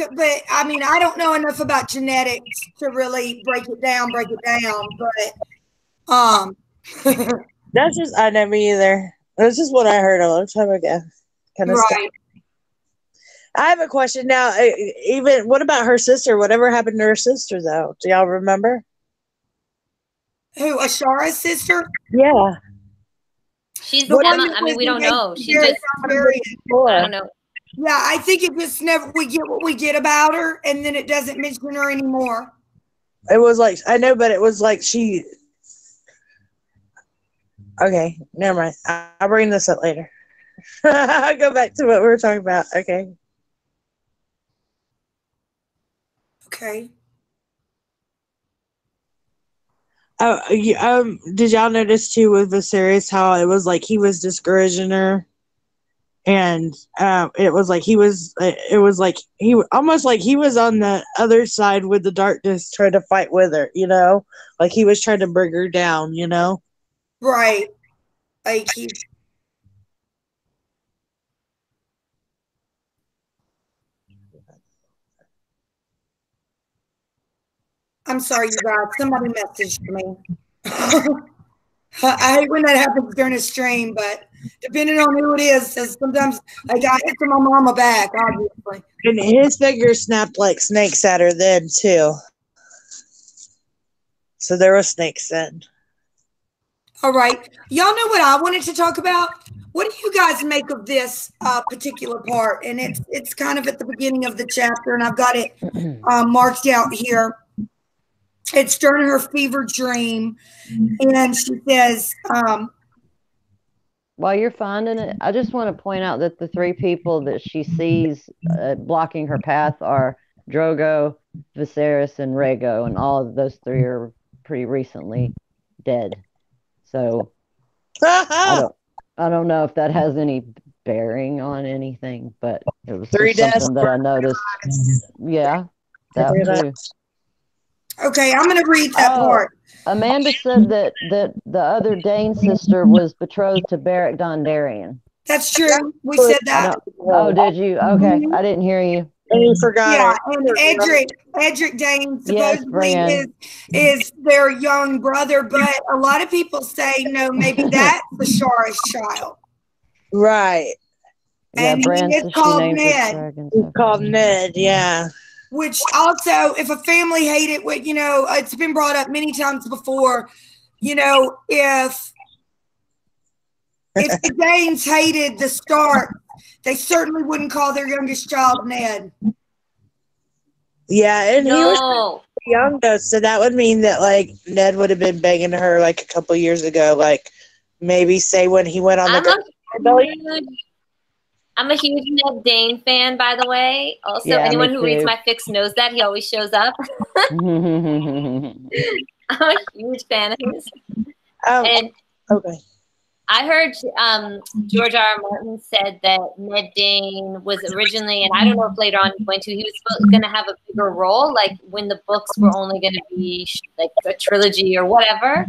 I mean, I don't know enough about genetics to really break it down, but That's just, I know me either. That's just what I heard a long time ago. Kind of right. stuff. I have a question now. Even what about her sister? Whatever happened to her sister, though? Do y'all remember? Who, Ashara's sister? Yeah. She's Emma. I mean, we don't know. She just, I don't know. Yeah, I think it just never, we get what we get about her, and then it doesn't mention her anymore. It was like, I know, but it was like she. Okay, never mind. I'll bring this up later. I'll go back to what we were talking about. Okay. Okay. Oh, did y'all notice too with Viserys how it was like he was discouraging her, and it was like he was almost like he was on the other side with the darkness trying to fight with her, like he was trying to bring her down, Right. Like I'm sorry, you guys. Somebody messaged me. I hate when that happens during a stream, but depending on who it is, sometimes I got hit from my mama back, obviously. And his fingers snapped like snakes at her then too. So there were snakes then. All right. Y'all know what I wanted to talk about? What do you guys make of this particular part? And it's kind of at the beginning of the chapter, and I've got it marked out here. It's during her fever dream, and she says, while you're finding it, I just want to point out that the three people that she sees blocking her path are Drogo, Viserys, and Rhaego, and all of those three are pretty recently dead. So I don't know if that has any bearing on anything, but it was something that I noticed. Yeah, that too. Okay, I'm going to read that part. Amanda said that the other Dane sister was betrothed to Beric Dondarrion. That's true. We said that. Oh, did you? Okay, I didn't hear you. And you forgot her. And Edric Dane supposedly is their young brother, but a lot of people say, no, maybe that's the Shara's child. Right. And he is called Ned. He's called Ned, yeah. Which also, if a family hated what, it's been brought up many times before, if the Danes hated the Stark, they certainly wouldn't call their youngest child Ned. Yeah, and he was young though, so that would mean that like Ned would have been banging her like a couple years ago, like maybe say when he went on I'm a huge Ned Dane fan, by the way. Also, anyone who reads my fics knows that. He always shows up. I'm a huge fan of his. Okay. I heard George R. R. Martin said that Ned Dane was originally, and I don't know if later on he went to, he was going to have a bigger role, like when the books were only going to be like a trilogy or whatever,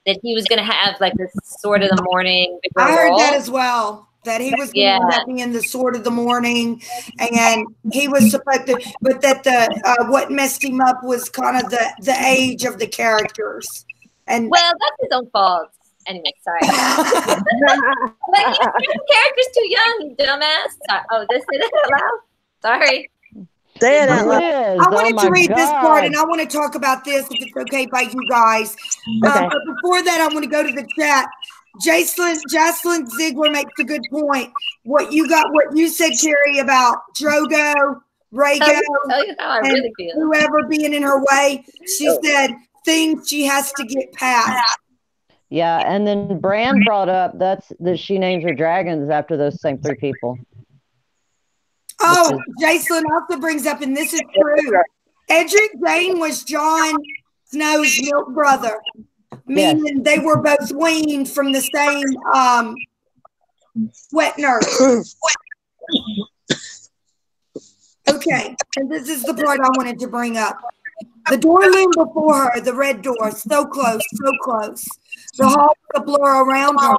that he was going to have like this Sword of the Morning bigger I heard role. that as well, that he was going to end up being the Sword of the Morning, and he was supposed to, but that the what messed him up was kind of the age of the characters. And well, that's his own fault. Anyway, sorry. Like, the character's too young, you dumbass. Sorry. Oh, this is it out loud? Sorry. Say it out loud. I wanted to read this part, and I want to talk about this, if it's okay by you guys. Okay. But before that, I want to go to the chat. Jocelyn Ziegler makes a good point. What you said, Kerri, about Drogo, Rhaego, Tell you how I really feel. whoever being in her way. She said things she has to get past. Yeah, and then Bran brought up that she names her dragons after those same three people. Oh, Jason also brings up, and this is true, Edric Dane was Jon Snow's milk brother, meaning they were both weaned from the same wet nurse. Okay, and this is the part I wanted to bring up. The door loomed before her, the red door, so close, so close. The hall was a blur around her,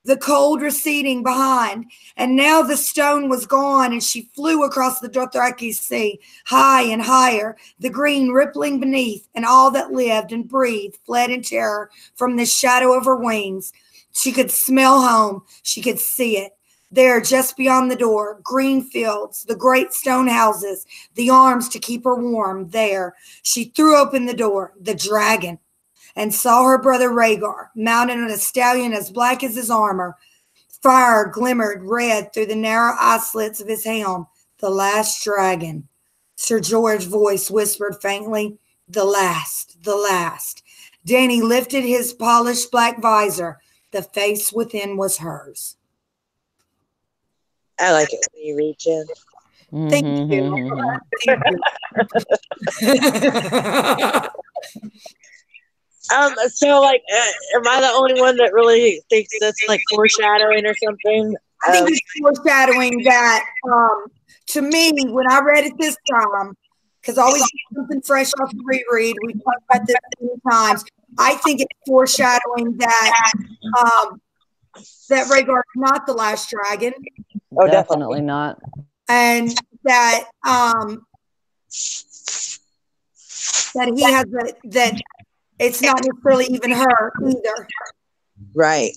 the cold receding behind. And now the stone was gone, and she flew across the Dothraki Sea, high and higher, the green rippling beneath, and all that lived and breathed fled in terror from the shadow of her wings. She could smell home. She could see it. There, just beyond the door, green fields, the great stone houses, the arms to keep her warm. There, she threw open the door, the dragon, and saw her brother Rhaegar, mounted on a stallion as black as his armor. Fire glimmered red through the narrow eye slits of his helm. The last dragon. Sir George's voice whispered faintly, the last, the last. Dany lifted his polished black visor. The face within was hers. I like it when you reach in. Thank you. So like, am I the only one that really thinks that's like foreshadowing or something? I think it's foreshadowing that, to me, when I read it this time, because always something fresh off the reread, we talked about this many times. I think it's foreshadowing that that Rhaegar is not the last dragon. Oh, definitely not. And that that he has that it's not necessarily even her either. Right.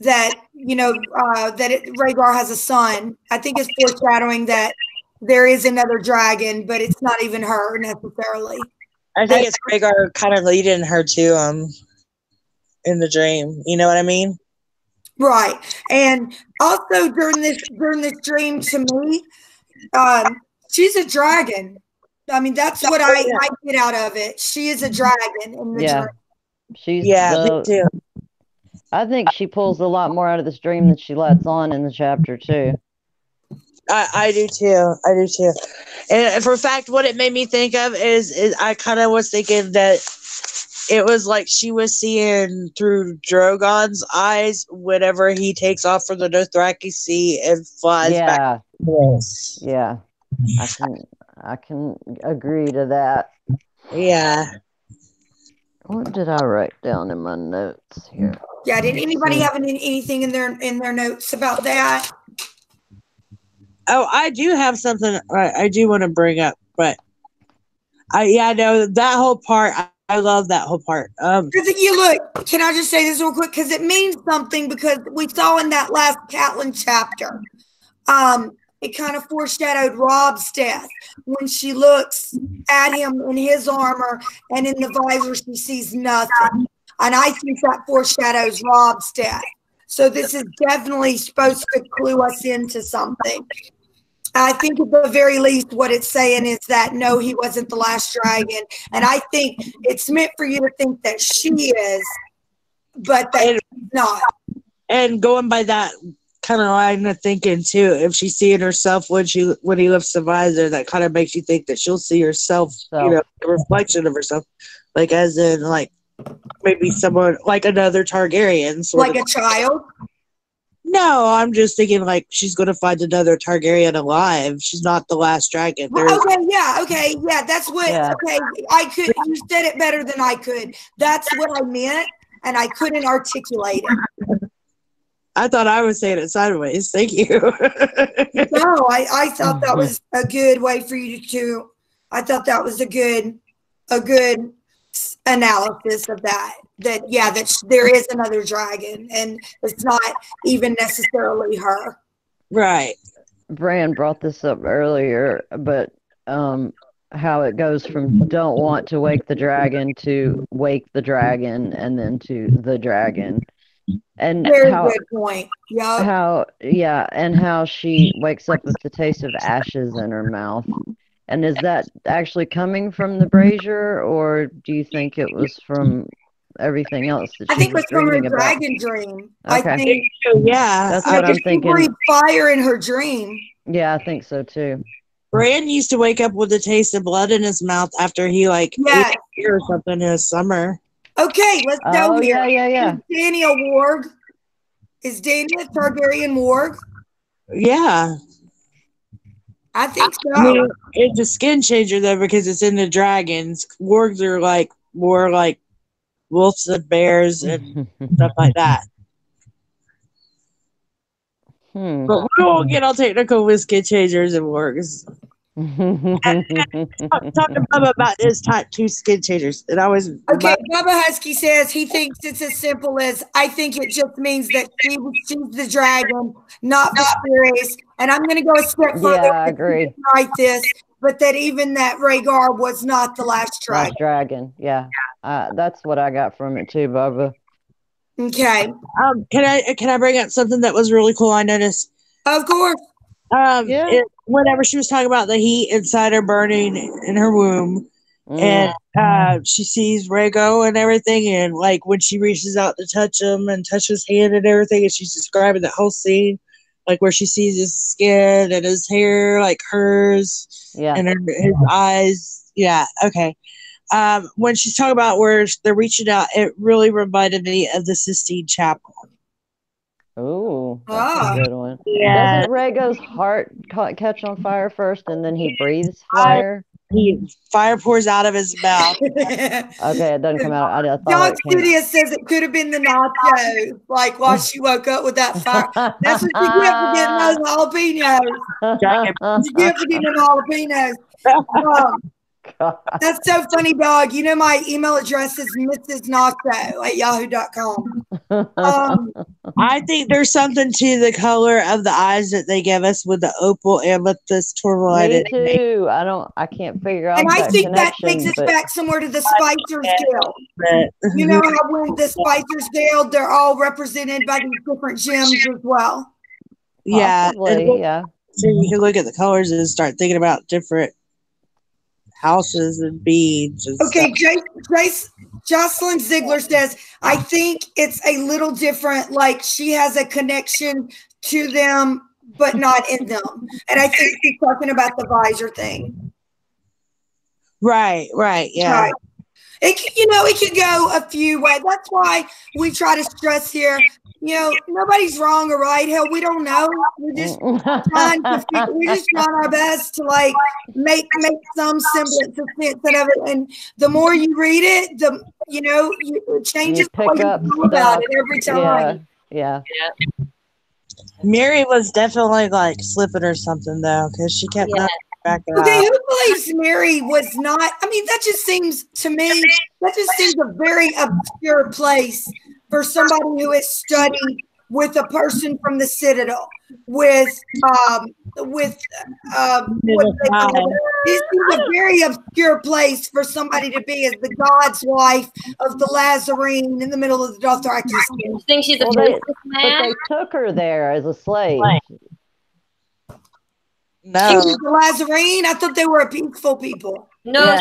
That Rhaegar has a son. I think it's foreshadowing that there is another dragon, but it's not even her necessarily. I think it's Rhaegar kind of leading her to in the dream. You know what I mean? Right. And also during this dream, to me, she's a dragon. I mean, that's what I get out of it. She is a dragon in the dream. Me too. I think she pulls a lot more out of this dream than she lets on in the chapter too. I do too. I do too. And for a fact, what it made me think of is I kind of was thinking that it was like she was seeing through Drogon's eyes whenever he takes off from the Dothraki Sea and flies back. Yeah. I can agree to that. Yeah. What did I write down in my notes here? Yeah, did anybody have anything in their notes about that? Oh, I do have something I do want to bring up, but no, that whole part, I love that whole part. Look, can I just say this real quick? Because it means something, because we saw in that last Catelyn chapter, it kind of foreshadowed Rob's death. When she looks at him in his armor and in the visor, she sees nothing. And I think that foreshadows Rob's death. So this is definitely supposed to clue us into something. I think at the very least what it's saying is that, no, he wasn't the last dragon. And I think it's meant for you to think that she is, but that she's not. And going by that kind of line of thinking too, if she's seeing herself when he lifts the visor, that kind of makes you think that she'll see herself, a reflection of herself, like as in like maybe someone like another Targaryen, like a child. No, I'm just thinking like she's going to find another Targaryen alive. She's not the last dragon. Okay, yeah. That's what. Yeah. Okay, I could. You said it better than I could. That's what I meant, and I couldn't articulate it. I thought I was saying it sideways. Thank you. No, I thought that was a good way for you to. I thought that was a good analysis of that. That there is another dragon, and it's not even necessarily her. Right. Bran brought this up earlier, but how it goes from don't want to wake the dragon to wake the dragon and then to the dragon. And very good point. Yeah. And how she wakes up with the taste of ashes in her mouth. And is that actually coming from the brazier, or do you think it was from everything else that she I think it was from her about? dragon dream. Okay. I think, that's what I'm thinking. She breathed fire in her dream. Yeah, I think so too. Bran used to wake up with the taste of blood in his mouth after he ate a deer or something in the summer. Okay, let's go here. Yeah. Is Dany a warg? Is Dany a Targaryen warg? Yeah. I think so. I mean, it's a skin changer though because it's in the dragons. Wargs are like more like wolves and bears and stuff like that. But we won't get all technical with skin changers and wargs. Talk to Bubba about his type 2 skin changers. And okay, Bubba Husky says he thinks it's as simple as I think it just means that she's the dragon, not Viserys. And I'm going to go a step further. Yeah, I agree. Write this, but that even that Rhaegar was not the last dragon. Last dragon, yeah. That's what I got from it too, Bubba. Okay. Can I bring up something that was really cool I noticed? Of course. Whenever she was talking about the heat inside her burning in her womb, and she sees Rhaego and everything, and like when she reaches out to touch him and touch his hand and everything, and she's describing that whole scene, like where she sees his skin and his hair like hers, and his eyes. Yeah, okay. When she's talking about where they're reaching out, it really reminded me of the Sistine Chapel. Oh, that's a good one. Yeah. Doesn't Rhaego's heart catch on fire first, and then he breathes fire? Fire pours out of his mouth. Okay, it doesn't come out. I thought John Studio says it could have been the nachos, like while she woke up with that fire. That's what you get for getting those jalapenos. You get for getting them jalapenos. That's so funny, dog. You know, my email address is mrsnacho@yahoo.com. I think there's something to the color of the eyes that they give us with the opal, amethyst, tourmaline. Me too. I can't figure out. And I think that takes us back somewhere to the Spicers Guild. You know how when the Spicers Guild, they're all represented by these different gems as well. Yeah. Possibly, yeah. So you can look at the colors and start thinking about different houses and beads. And okay, Jocelyn Ziegler says, I think it's a little different. Like she has a connection to them, but not in them. And I think she's talking about the visor thing. Right, yeah. Right. It could go a few ways. That's why we try to stress here. Nobody's wrong or right. Hell, we don't know. We're just trying our best to like make some semblance of sense out of it. And the more you read it, it changes the way you feel about it every time. Yeah. Mary was definitely like slipping or something though, because she kept back up. Okay, who believes Mary was not? I mean, that just seems to me a very obscure place for somebody who has studied with a person from the Citadel, this is a very obscure place for somebody to be as the god's wife of the Lazarine in the middle of the Dothraki. You think she's a but they took her there as a slave. No. She was the Lazarine? I thought they were a peaceful people. No,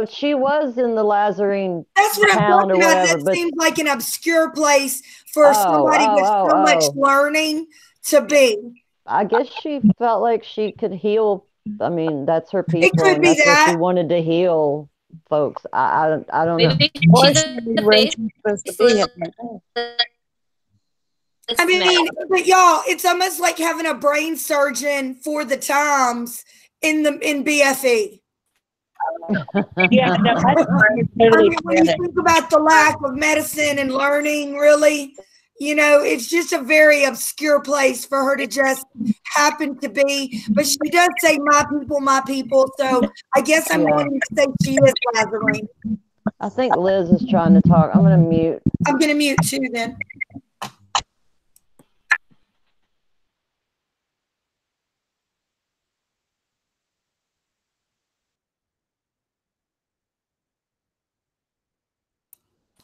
she was in the Lazarine. That's what I'm talking about. That seems like an obscure place for somebody with so much learning to be. I guess she felt like she could heal. I mean, that's her people. It could be that's that what she wanted to heal. folks. I don't know. Maybe Or she's where she's supposed to be. I mean, but y'all, it's almost like having a brain surgeon for the times in BFE. Yeah, no, I I mean, when you think about the lack of medicine and learning, really, you know, it's just a very obscure place for her to just happen to be. But she does say, my people. So I guess I'm going to say she is Lazarine. I think Liz is trying to talk. I'm going to mute. I'm going to mute too then.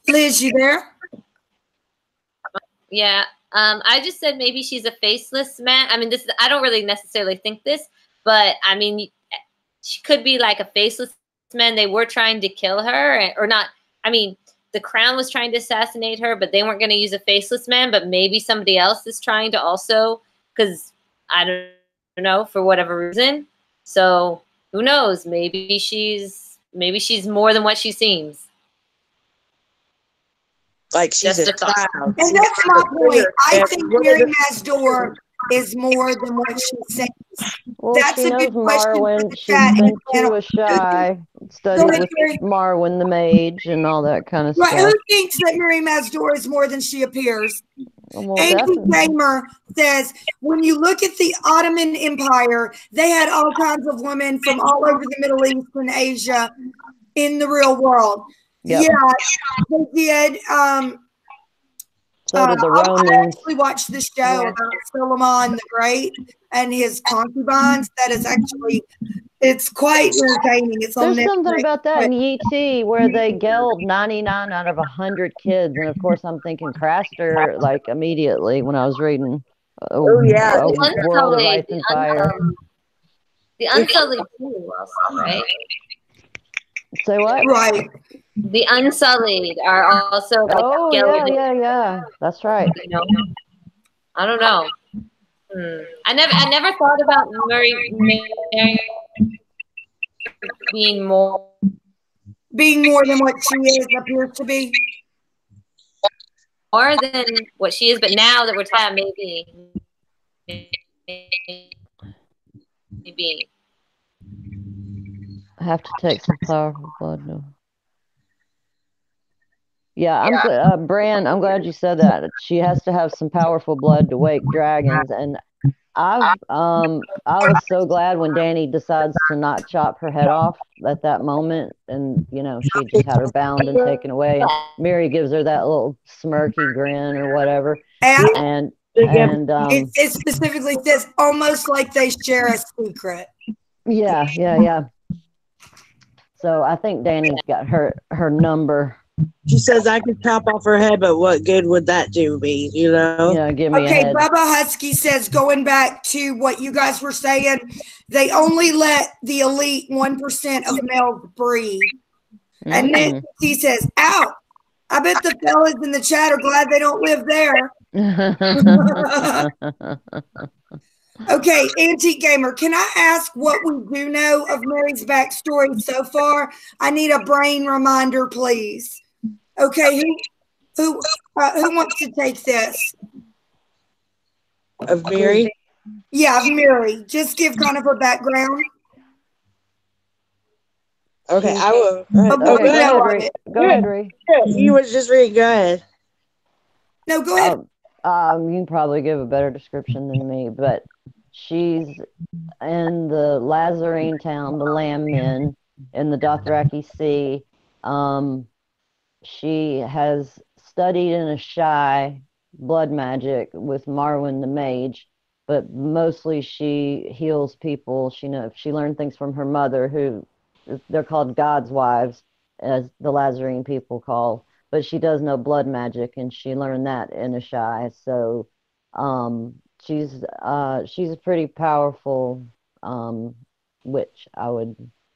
Liz, you there? Yeah. I just said maybe she's a faceless man. I mean, I don't really necessarily think this, but I mean, she could be like a faceless man. They were trying to kill her or not. I mean, the crown was trying to assassinate her, but they weren't going to use a faceless man, but maybe somebody else is trying to also, because I don't know, for whatever reason. So who knows? Maybe she's more than what she seems. Like she's Just a child. And that's my point. I think Mary Mazdor is more than what she says. Well, That's she a knows good question for Marwyn. the She's chat. been to a shy, studied with Gary. Marwyn the mage and all that kind of Right, stuff. who thinks that Mary Mazdor is more than she appears? Well, Andy Gamer says, when you look at the Ottoman Empire, they had all kinds of women from all over the Middle East and Asia in the real world. Yep. Yeah, they did. So did the Romans. I actually watched the show about Suleiman the Great and his concubines. That is actually, it's quite entertaining. It's on There's something Netflix. about that in ET where they gelled 99 out of 100 kids, and of course I'm thinking Craster like immediately when I was reading. Oh yeah, World of Ice and Fire. The Unsullied too, also, right? Say what? Right. The Unsullied are also like yeah. That's right. You know? I don't know. I never thought about Mary being more than what she is, appears to be. More than what she is, but now that we're talking, maybe. I have to take some powerful blood. No. Yeah, Bran, I'm glad you said that. She has to have some powerful blood to wake dragons, and I was so glad when Dany decides to not chop her head off at that moment, and you know she just had her bound and taken away. And Mary gives her that little smirky grin or whatever, and it specifically says almost like they share a secret. Yeah. So I think Dany's got her number. She says I could chop off her head, but what good would that do me? You know? Yeah, give me a head. Bubba Husky says, going back to what you guys were saying, they only let the elite 1% of males breed. And then he says, "Ow! I bet the fellas in the chat are glad they don't live there." Okay, Antique Gamer, can I ask what we do know of Mary's backstory so far? I need a brain reminder, please. Okay, who wants to take this? Of Mary? Yeah, of Mary. Just give kind of her background. Okay, I will. Go ahead. Go ahead, Rhee. You was just reading. Go ahead. No, go ahead. You can probably give a better description than me, but she's in the Lazarine town, the Lamb Men, in the Dothraki Sea. She has studied in a shy blood magic with Marwyn the Mage, but mostly she heals people. She learned things from her mother, who they're called God's wives, as the Lazarine people call. But she does know blood magic, and she learned that in a shy. So she's a pretty powerful witch.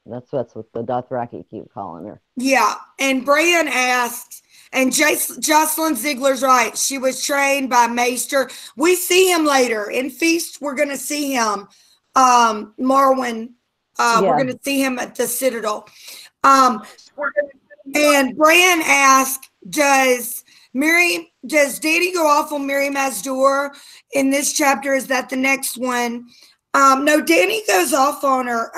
That's what the Dothraki keep calling her. Yeah, and Brian asked, and Jocelyn Ziegler's right. She was trained by Maester. We see him later in Feast. We're going to see him, Marwyn. We're going to see him at the Citadel. And Bran asked, does Dany go off on Mary Mazdor in this chapter? Is that the next one? No, Dany goes off on her.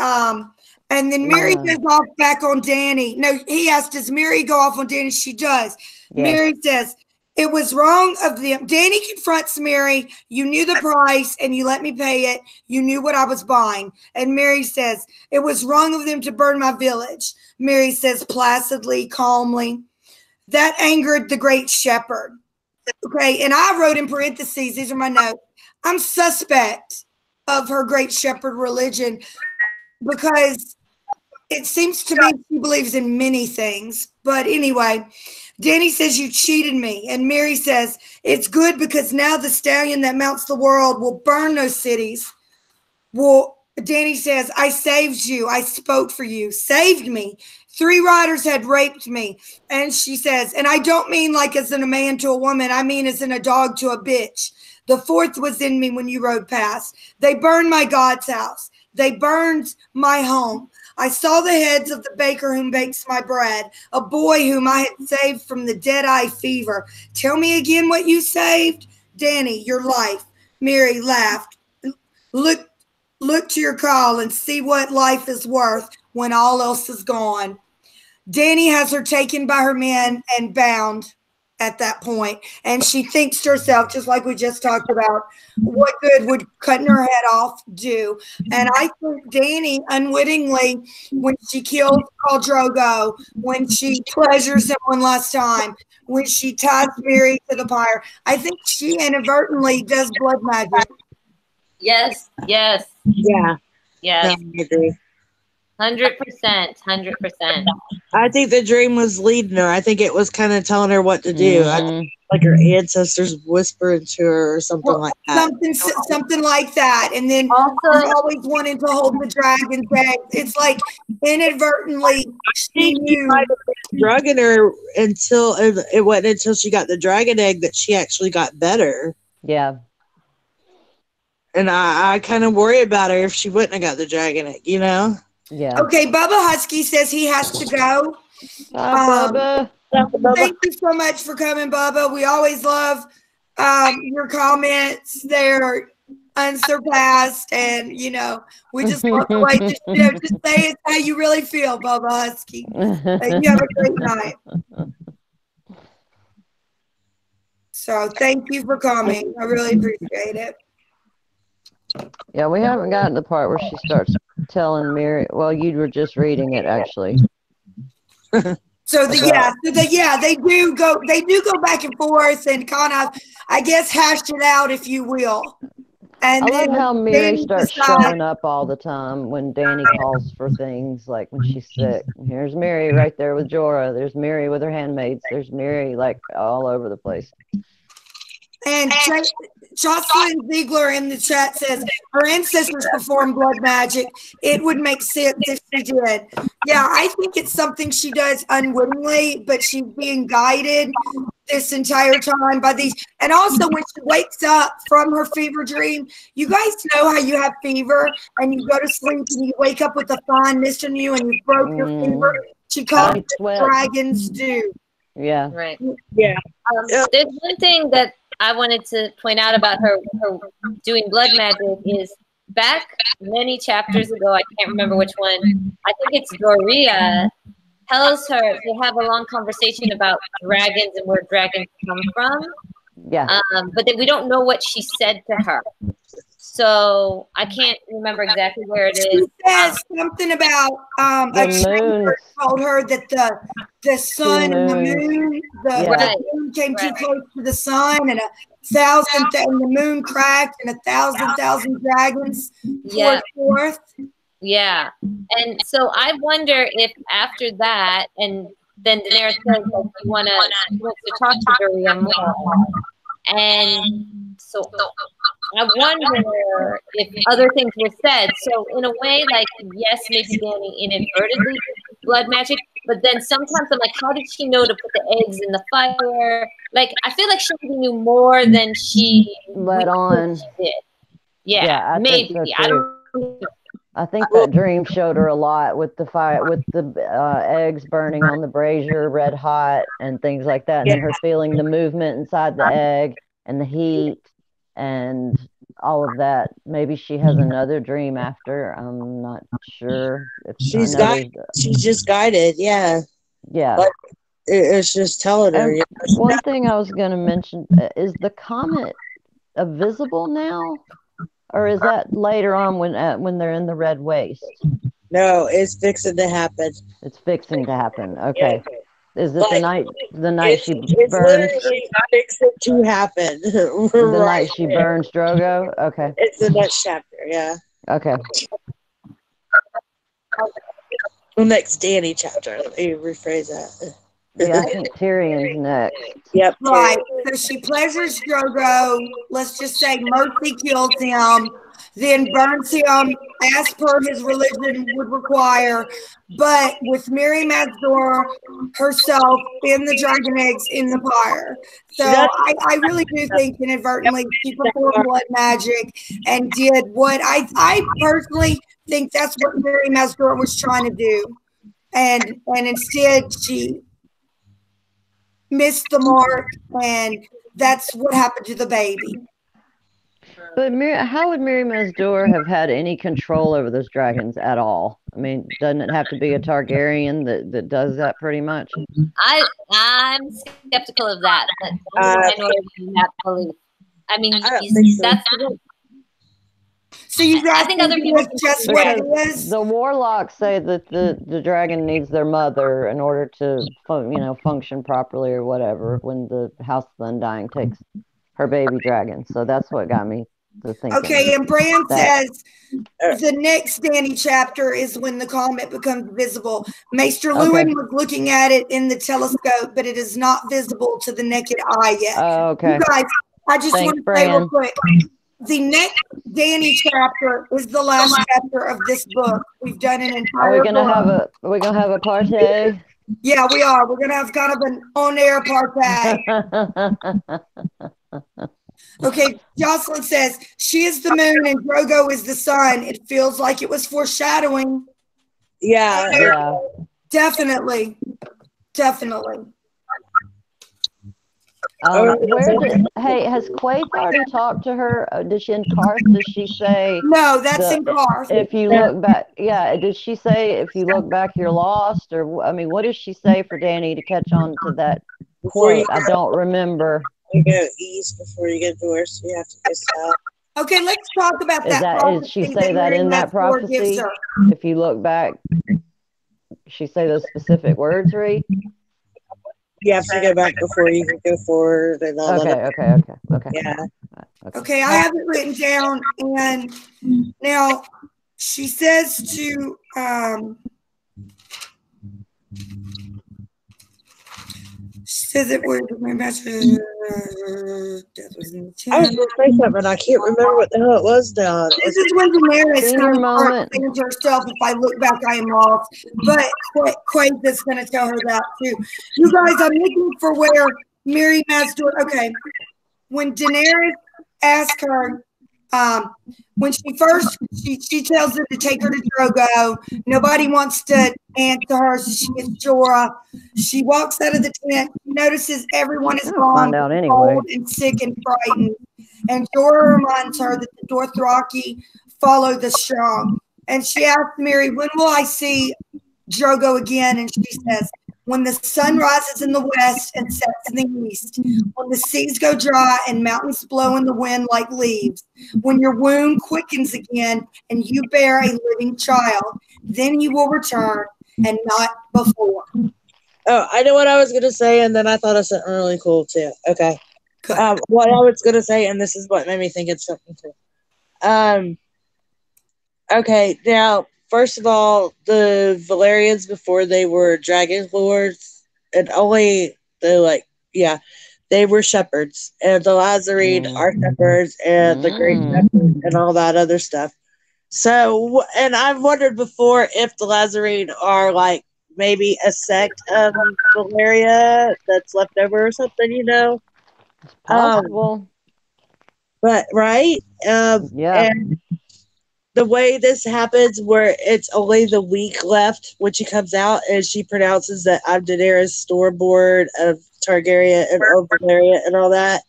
And then Mary goes off back on Dany. No, he asked, does Mary go off on Dany? She does. Yes. Mary says, it was wrong of them. Dany confronts Mary. You knew the price and you let me pay it. You knew what I was buying. And Mary says, it was wrong of them to burn my village. Mary says placidly, calmly, that angered the great shepherd. Okay. And I wrote in parentheses, these are my notes, I'm suspect of her great shepherd religion because it seems to me she believes in many things. But anyway, Dany says, you cheated me. And Mary says, it's good because now the stallion that mounts the world will burn those cities. Well, Dany says, I saved you. I spoke for you. Saved me. 3 riders had raped me. And she says, and I don't mean like as in a man to a woman. I mean as in a dog to a bitch. The 4th was in me when you rode past. They burned my God's house. They burned my home. I saw the heads of the baker whom bakes my bread, a boy whom I had saved from the dead-eye fever. Tell me again what you saved. Dany, your life. Mary laughed. Look to your call and see what life is worth when all else is gone. Dany has her taken by her men and bound at that point. And she thinks to herself, just like we just talked about, what good would cutting her head off do? And I think Dany unwittingly, when she kills Khal Drogo, when she pleasures him one last time, when she ties Mary to the pyre, I think she inadvertently does blood magic. Yes. Yeah. Yes. I agree. 100%. I think the dream was leading her. I think it was kind of telling her what to do. I think like her ancestors whispering to her or something like that. Something like that. And then also always wanting to hold the dragon's egg. It's like inadvertently she knew. Drugging her until it wasn't until she got the dragon egg that she actually got better. Yeah. And I kind of worry about her if she wouldn't have got the dragon egg, you know? Yeah. Okay, Bubba Husky says he has to go. Bye, Bubba. Thank you so much for coming, Bubba. We always love your comments. They're unsurpassed, and we just walk away. Just say it how you really feel, Bubba Husky. And you have a great night. So thank you for coming. I really appreciate it. Yeah, we haven't gotten to the part where she starts telling Mary. Well, you were just reading it, actually. They do go back and forth and kind of, I guess, hash it out, if you will. And I love how Mary starts showing up all the time when Dany calls for things, like when she's sick. Here's Mary right there with Jorah. There's Mary with her handmaids. There's Mary like all over the place. And Jocelyn Ziegler in the chat says her ancestors performed blood magic. It would make sense if she did. Yeah, I think it's something she does unwittingly, but she's being guided this entire time by these. And also when she wakes up from her fever dream, you guys know how you have fever and you go to sleep and you wake up with a fine mist on you and you broke your fever. She calls it dragon's dew. Yeah. Right. Yeah. There's one thing that I wanted to point out about her doing blood magic is back many chapters ago, I can't remember which one, I think it's Doria, tells her they have a long conversation about dragons and where dragons come from. Yeah. But then we don't know what she said to her. So I can't remember exactly where it is. She says something about a stranger told her that the sun and the moon, the moon came too close to the sun, and and the moon cracked, and 1,000 dragons poured forth. Yeah, and so I wonder if after that, and then Daenerys says like, she wants to talk to Doria more, and so I wonder if other things were said. So in a way, like, yes, maybe Dany inadvertently did blood magic, but then sometimes I'm like, how did she know to put the eggs in the fire? Like, I feel like she knew more than she let on. Did. Yeah, maybe. So I don't know. I think that dream showed her a lot with the fire, with the eggs burning on the brazier, red hot, and things like that. And then her feeling the movement inside the egg and the heat and all of that. Maybe she has another dream after. I'm not sure. She's just guided. Yeah. Yeah. But it's just telling her. And one thing I was going to mention is the comet visible now? Or is that later on when they're in the red waste? No, it's fixing to happen. It's fixing to happen. Okay. Yeah. Is it like, the night she burns? It's literally fixing to happen. The night she burns Drogo? Okay. It's the next chapter, yeah. Okay. The next Dany chapter. Let me rephrase that. Yeah, I think Tyrion's next. Yep. Right. So she pleasures Drogo. Let's just say mercy kills him, then burns him as per his religion would require, but with Mirri Maz Duur herself in the dragon eggs in the fire. So I really do think inadvertently she performed blood magic and did what I personally think that's what Mirri Maz Duur was trying to do. And instead she missed the mark, and that's what happened to the baby. But how would Mirri Maz Duur have had any control over those dragons at all? I mean, doesn't it have to be a Targaryen that does that pretty much? I'm skeptical of that. But that belief. I mean, that's so you guys think other people just what it is? The warlocks say that the dragon needs their mother in order to function properly or whatever when the House of the Undying takes her baby dragon. So that's what got me to thinking. Okay, and Bran says the next Dany chapter is when the comet becomes visible. Maester Luwin was looking at it in the telescope, but it is not visible to the naked eye yet. Oh, okay. You guys, I just want to say real quick. The next Dany chapter is the last chapter of this book. We've done an entire. Are we gonna have a party? Yeah, we are. We're gonna have kind of an on-air party. Okay, Jocelyn says she is the moon and Drogo is the sun. It feels like it was foreshadowing. Yeah. Definitely. Has Quaithe already talked to her? Did she in Karth? Did she say? No, that's in Karth. If you look back, did she say if you look back you're lost? Or I mean, what does she say for Dany to catch on to that quote? I don't remember. You go east before you get north. So you have to go south. Okay, let's talk about that. Did she say that in that prophecy? If you look back, she say those specific words, Rhee? You have to go back before you can go forward and all that. Okay. Yeah. Okay, I have it written down, and now she says to she says it was my master death was in the I was going to say something, I can't remember what the hell it was now. This is when Daenerys saying to herself, if I look back, I am lost. But Quaithe is going to tell her that too. You guys, I'm looking for where Mirri Maz Duur. Okay. When Daenerys asked her, when she tells her to take her to Drogo. Nobody wants to answer her, so she gets Jorah. She walks out of the tent, notices everyone is gone, cold and sick and frightened. And Jorah reminds her that the Dothraki follow the strong. And she asks Mirri, when will I see Drogo again? And she says, when the sun rises in the west and sets in the east, when the seas go dry and mountains blow in the wind like leaves, when your womb quickens again and you bear a living child, then you will return and not before. Oh, I know what I was going to say, and then I thought of something really cool too. Okay. What I was going to say, and this is what made me think it's something too. Okay, now, first of all, the Valyrians before they were dragon lords, and they were shepherds, and the Lázarine are shepherds, and the great shepherds, and all that other stuff. So, and I've wondered before if the Lázarine are like maybe a sect of Valyria that's left over or something, you know? It's possible. But right, yeah. the way this happens, where it's only the week left when she comes out, and she pronounces that I'm Daenerys Stormborn of Targaryen and of Valyria and all that.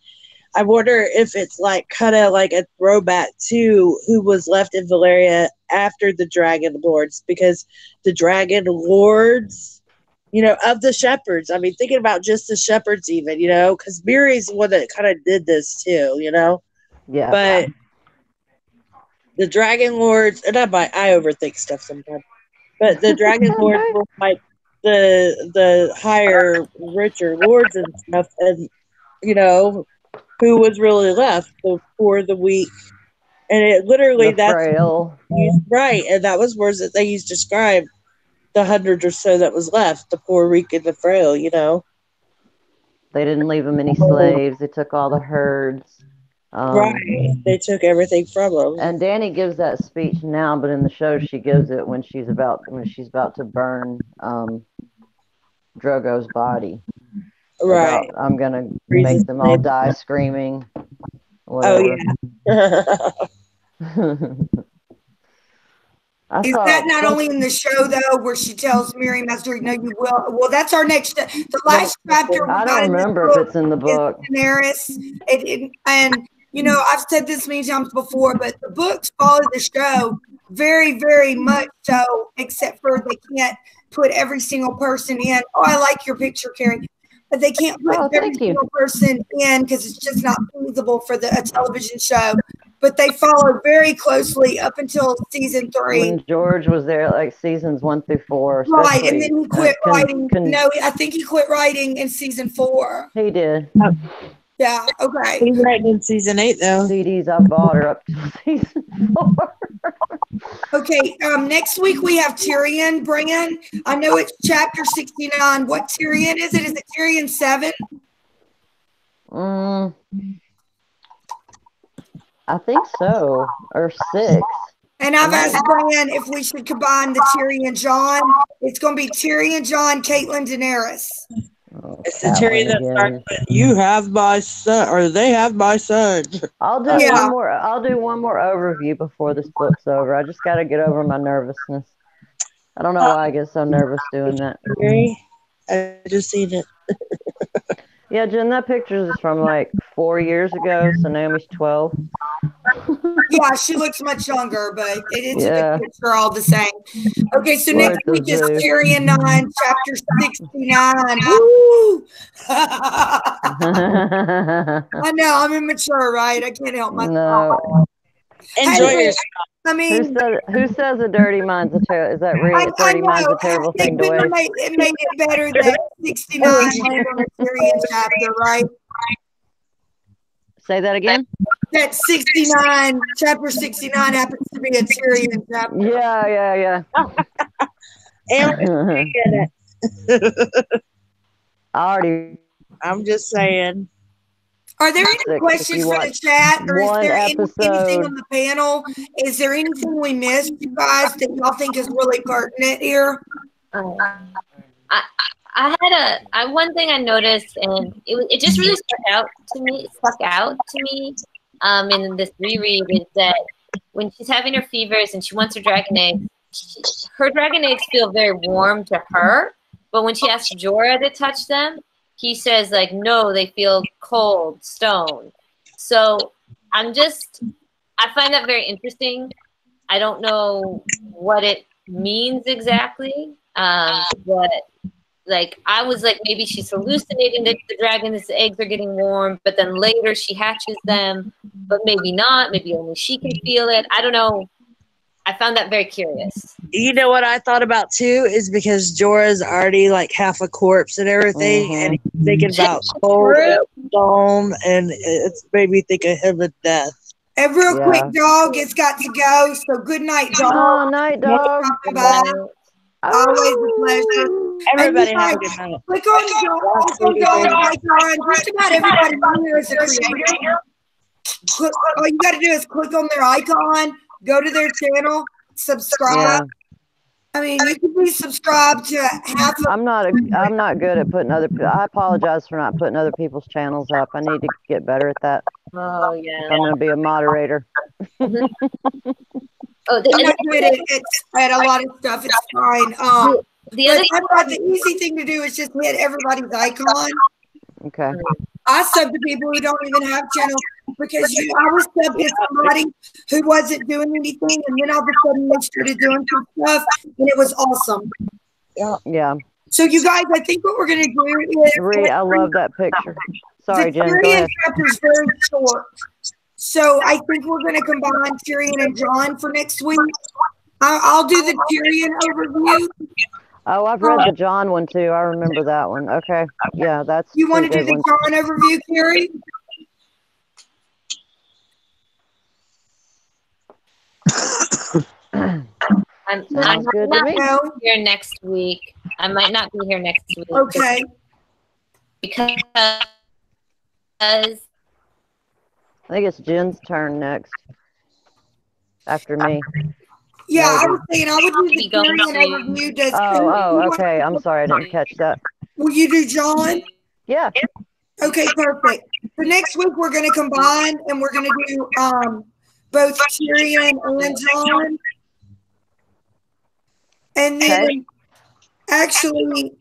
I wonder if it's like kind of like a throwback to who was left in Valyria after the Dragon Lords, because the Dragon Lords, of the shepherds. I mean, thinking about just the shepherds, even, because Miri's the one that kind of did this too, Yeah. But the Dragon Lords, and I overthink stuff sometimes, but the Dragon Lords were like the higher, richer lords and stuff, and who was really left for the week. And it literally, The frail. Right, and that was words that they used to describe the hundred or so that was left, the poor, weak, and the frail, They didn't leave them any slaves. They took all the herds. Right, they took everything from them. And Dany gives that speech now, but in the show she gives it when she's about to burn Drogo's body. Right. About, I'm gonna make them all die screaming. Whatever. Oh yeah. Is that not only in the show though, where she tells Miri Master, "No, you will"? Well, that's our next. The last chapter. I don't remember if it's in the book. Daenerys, and I've said this many times before, but the books follow the show very, very much so, except for they can't put every single person in. Oh, I like your picture, Kerri. But they can't put every single person in because it's just not feasible for a television show. But they follow very closely up until season 3. When George was there, like seasons 1 through 4. Right, and then he quit writing. No, I think he quit writing in season 4. He did. Yeah, okay. He's writing in season 8, though. CDs I bought her up to season 4. Okay, next week we have Tyrion bringing. I know it's chapter 69. What Tyrion is it? Is it Tyrion 7? I think so. Or 6. And I've asked Brian if we should combine the Tyrion Jon. It's going to be Tyrion Jon, Caitlyn, Daenerys. Oh, it's the Tyrion that starts with, "You have my son," or "They have my son." I'll do one more. I'll do one more overview before this book's over. I just got to get over my nervousness. I don't know why I get so nervous doing that. I just seen it. Yeah, Jen, that picture is from like 4 years ago, so Naomi's 12. Yeah, she looks much younger, but it's a good picture all the same. Okay, so next week is Tyrion 9, chapter 69. Woo! I know, I'm immature, right? I can't help myself. No. Enjoy yourself. I mean, who says a dirty mind's a terrible? Is that Rhee? A dirty mind's a terrible thing to waste. It made it better that 69 landed on a Tyrion chapter, right? Say that again. That 69, chapter 69 happens to be a Tyrion chapter. Yeah. I'm just saying. Are there any questions for the chat, or is there anything on the panel? Is there anything we missed, you guys, that y'all think is really pertinent here? I had one thing I noticed, and it just really stuck out to me. In this reread, is that when she's having her fevers and she wants her dragon eggs, her dragon eggs feel very warm to her, but when she asks Jorah to touch them, he says, like, no, they feel cold, stone. So I find that very interesting. I don't know what it means exactly, but like, I was like, maybe she's hallucinating that the dragon's eggs are getting warm, but then later she hatches them, but maybe not. Maybe only she can feel it. I don't know. I found that very curious. You know what I thought about too is because Jorah's already like half a corpse and everything, and he's thinking about cold stone, and it's made me think of him and death. And real quick, dog, it's got to go. So good night, dog. Oh, night, dog. Always a pleasure. Everybody have a good night. Click on dog icon. Just about everybody here is a creator. All you got to do is click on their icon. Go to their channel, subscribe. I mean, you can be subscribed to half of. I'm not good at putting I apologize for not putting other people's channels up. I need to get better at that. Oh yeah. I'm going to be a moderator. Oh, I'm not good at a lot of stuff. It's fine. I thought the easy thing to do is just hit everybody's icon. Okay. I sub to people who don't even have channels because I was subbed to somebody who wasn't doing anything, and then all of a sudden they started doing some stuff, and it was awesome. Yeah. So you guys, I think what we're going to do is... Rhee, I love that picture. Sorry, Jen, go Tyrion ahead. chapter is very short. So I think we're going to combine Tyrion and Jon for next week. I'll do the Tyrion overview. Oh, I've read the Jon one too. I remember that one. Okay. Yeah, that's You want to do good the Jon overview, Kerri? I'm good not to me. here next week. I might not be here next week. Okay. Because I think it's Jen's turn next. After me. Yeah, I was saying I would do the Tyrion overview. Oh, okay. I'm sorry, I didn't catch that. Will you do Jon? Yeah. Okay, perfect. For next week, we're going to combine, and we're going to do both Tyrion and Jon. And then, actually,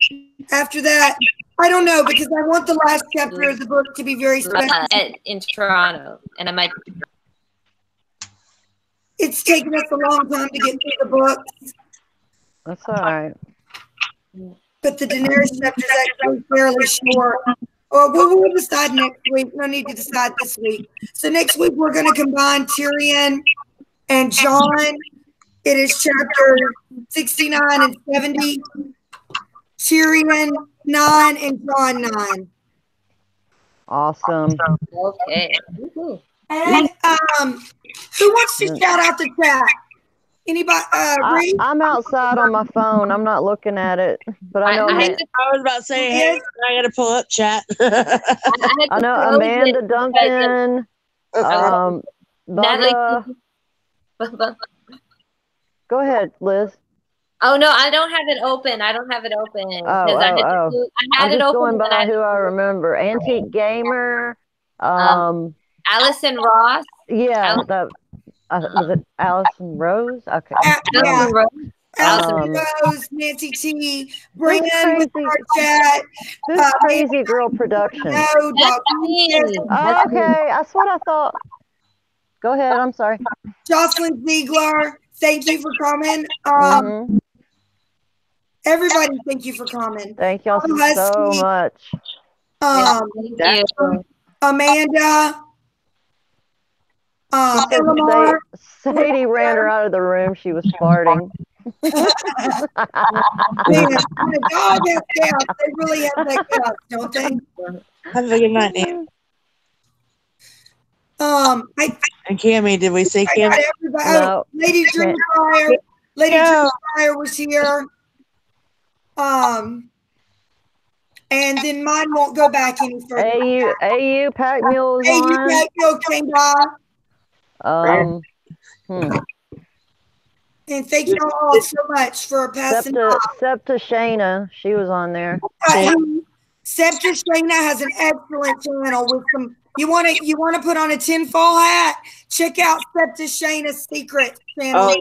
after that, I don't know, because I want the last chapter of the book to be very special. In Toronto, and I might. It's taken us a long time to get through the book. That's all right. But the Daenerys chapter is actually fairly short. We'll decide next week. No need to decide this week. So next week, we're going to combine Tyrion and Jon. It is chapter 69 and 70. Tyrion 9 and Jon 9. Awesome. Okay. And who wants to shout out the chat? Anybody? Rhee? I'm outside on my phone. I'm not looking at it, but I know. I was about to say, hey, I got to pull up chat. I know Amanda Duncan. Bubba. Go ahead, Liz. Oh no, I don't have it open. I don't have it open. I'm just going by who I remember. Antique Gamer. Allison Ross. Yeah, was it Allison Rose? Okay. Allison Rose, Nancy T, Brandon with our chat. Who's Crazy Girl Production? No, okay, that's what I thought. Go ahead, I'm sorry. Jocelyn Ziegler, thank you for coming. Everybody, thank you for coming. Thank y'all so much. Thank you. Amanda. Sadie ran her out of the room. She was farting. The dog has cats. They really have that cat, don't they? Have a good night, Nate. And Cammy, did we say Cammy? No. Lady Drew Fryer was here. And then mine won't go back any further. AU Pack Mule is on. AU Pack Mule came by. And thank you all so much for passing by. Septa Shayna, she was on there. Septa Shayna has an excellent channel with some. You want to put on a tinfoil hat? Check out Septa Shayna's secret channel.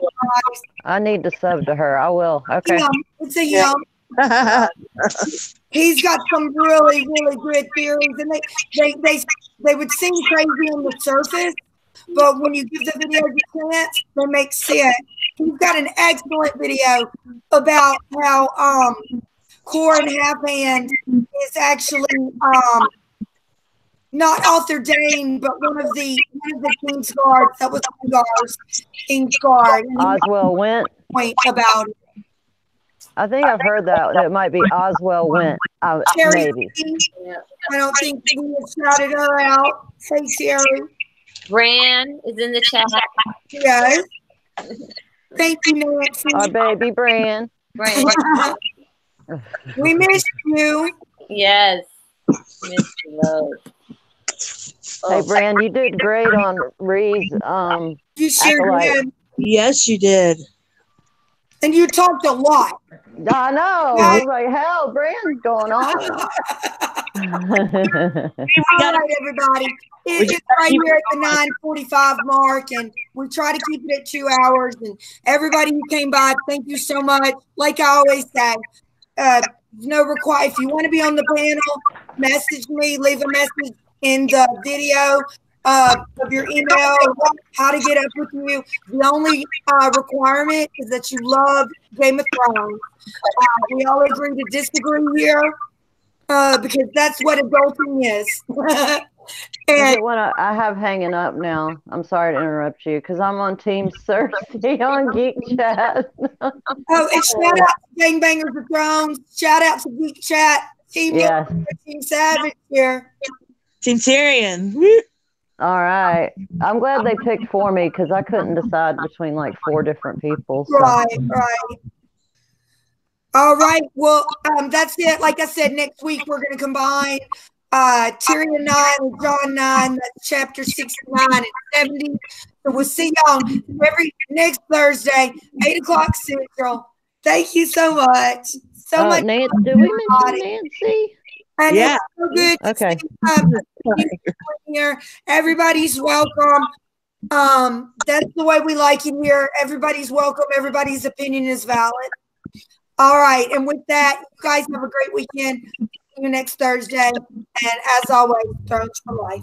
I need to sub to her. I will. Okay. It's a yum. He's got some really, really good theories, and they would seem crazy on the surface, but when you give the videos a chance, they make sense. He's got an excellent video about how Corin Halfhand is actually not Arthur Dane, but one of the King's Guards. That was King's Guard. Oswell Went. Point about it. I think I've heard that. It might be Oswell Went. Maybe. I don't think we have shouted her out. Hey, Sherry. Bran is in the chat. Yes. Thank you, Nancy. Our baby Bran. We miss you. Yes. Miss you loads. Hey, Bran, you did great on Rhee's. You sure did. Yes, you did. And you talked a lot. I know. I was like, hell, Bran's going on. right, everybody. It's right here at the 9:45 mark, and we try to keep it at 2 hours. And everybody who came by, thank you so much. Like I always say, no require. If you want to be on the panel, message me. Leave a message in the video of your email, how to get up with you. The only requirement is that you love Game of Thrones. We all agree to disagree here because that's what adulting is. And I have hanging up now. I'm sorry to interrupt you because I'm on Team Cersei on Geek Chat. And shout out to Gangbangers of Thrones. Shout out to Geek Chat. Team Savage here. Team Tyrion. All right. I'm glad they picked for me because I couldn't decide between like 4 different people. So. Right. All right. Well, that's it. Like I said, next week we're going to combine Tyrion 9 and John 9. That's chapter 69 and 70. So we'll see y'all every next Thursday, 8 o'clock Central. Thank you so much. So much. Nancy, did we mention Nancy? And it's so good. Okay. Here. Everybody's welcome. That's the way we like it here. Everybody's welcome. Everybody's opinion is valid. All right. And with that, you guys have a great weekend. See you next Thursday. And as always, Thrones for life.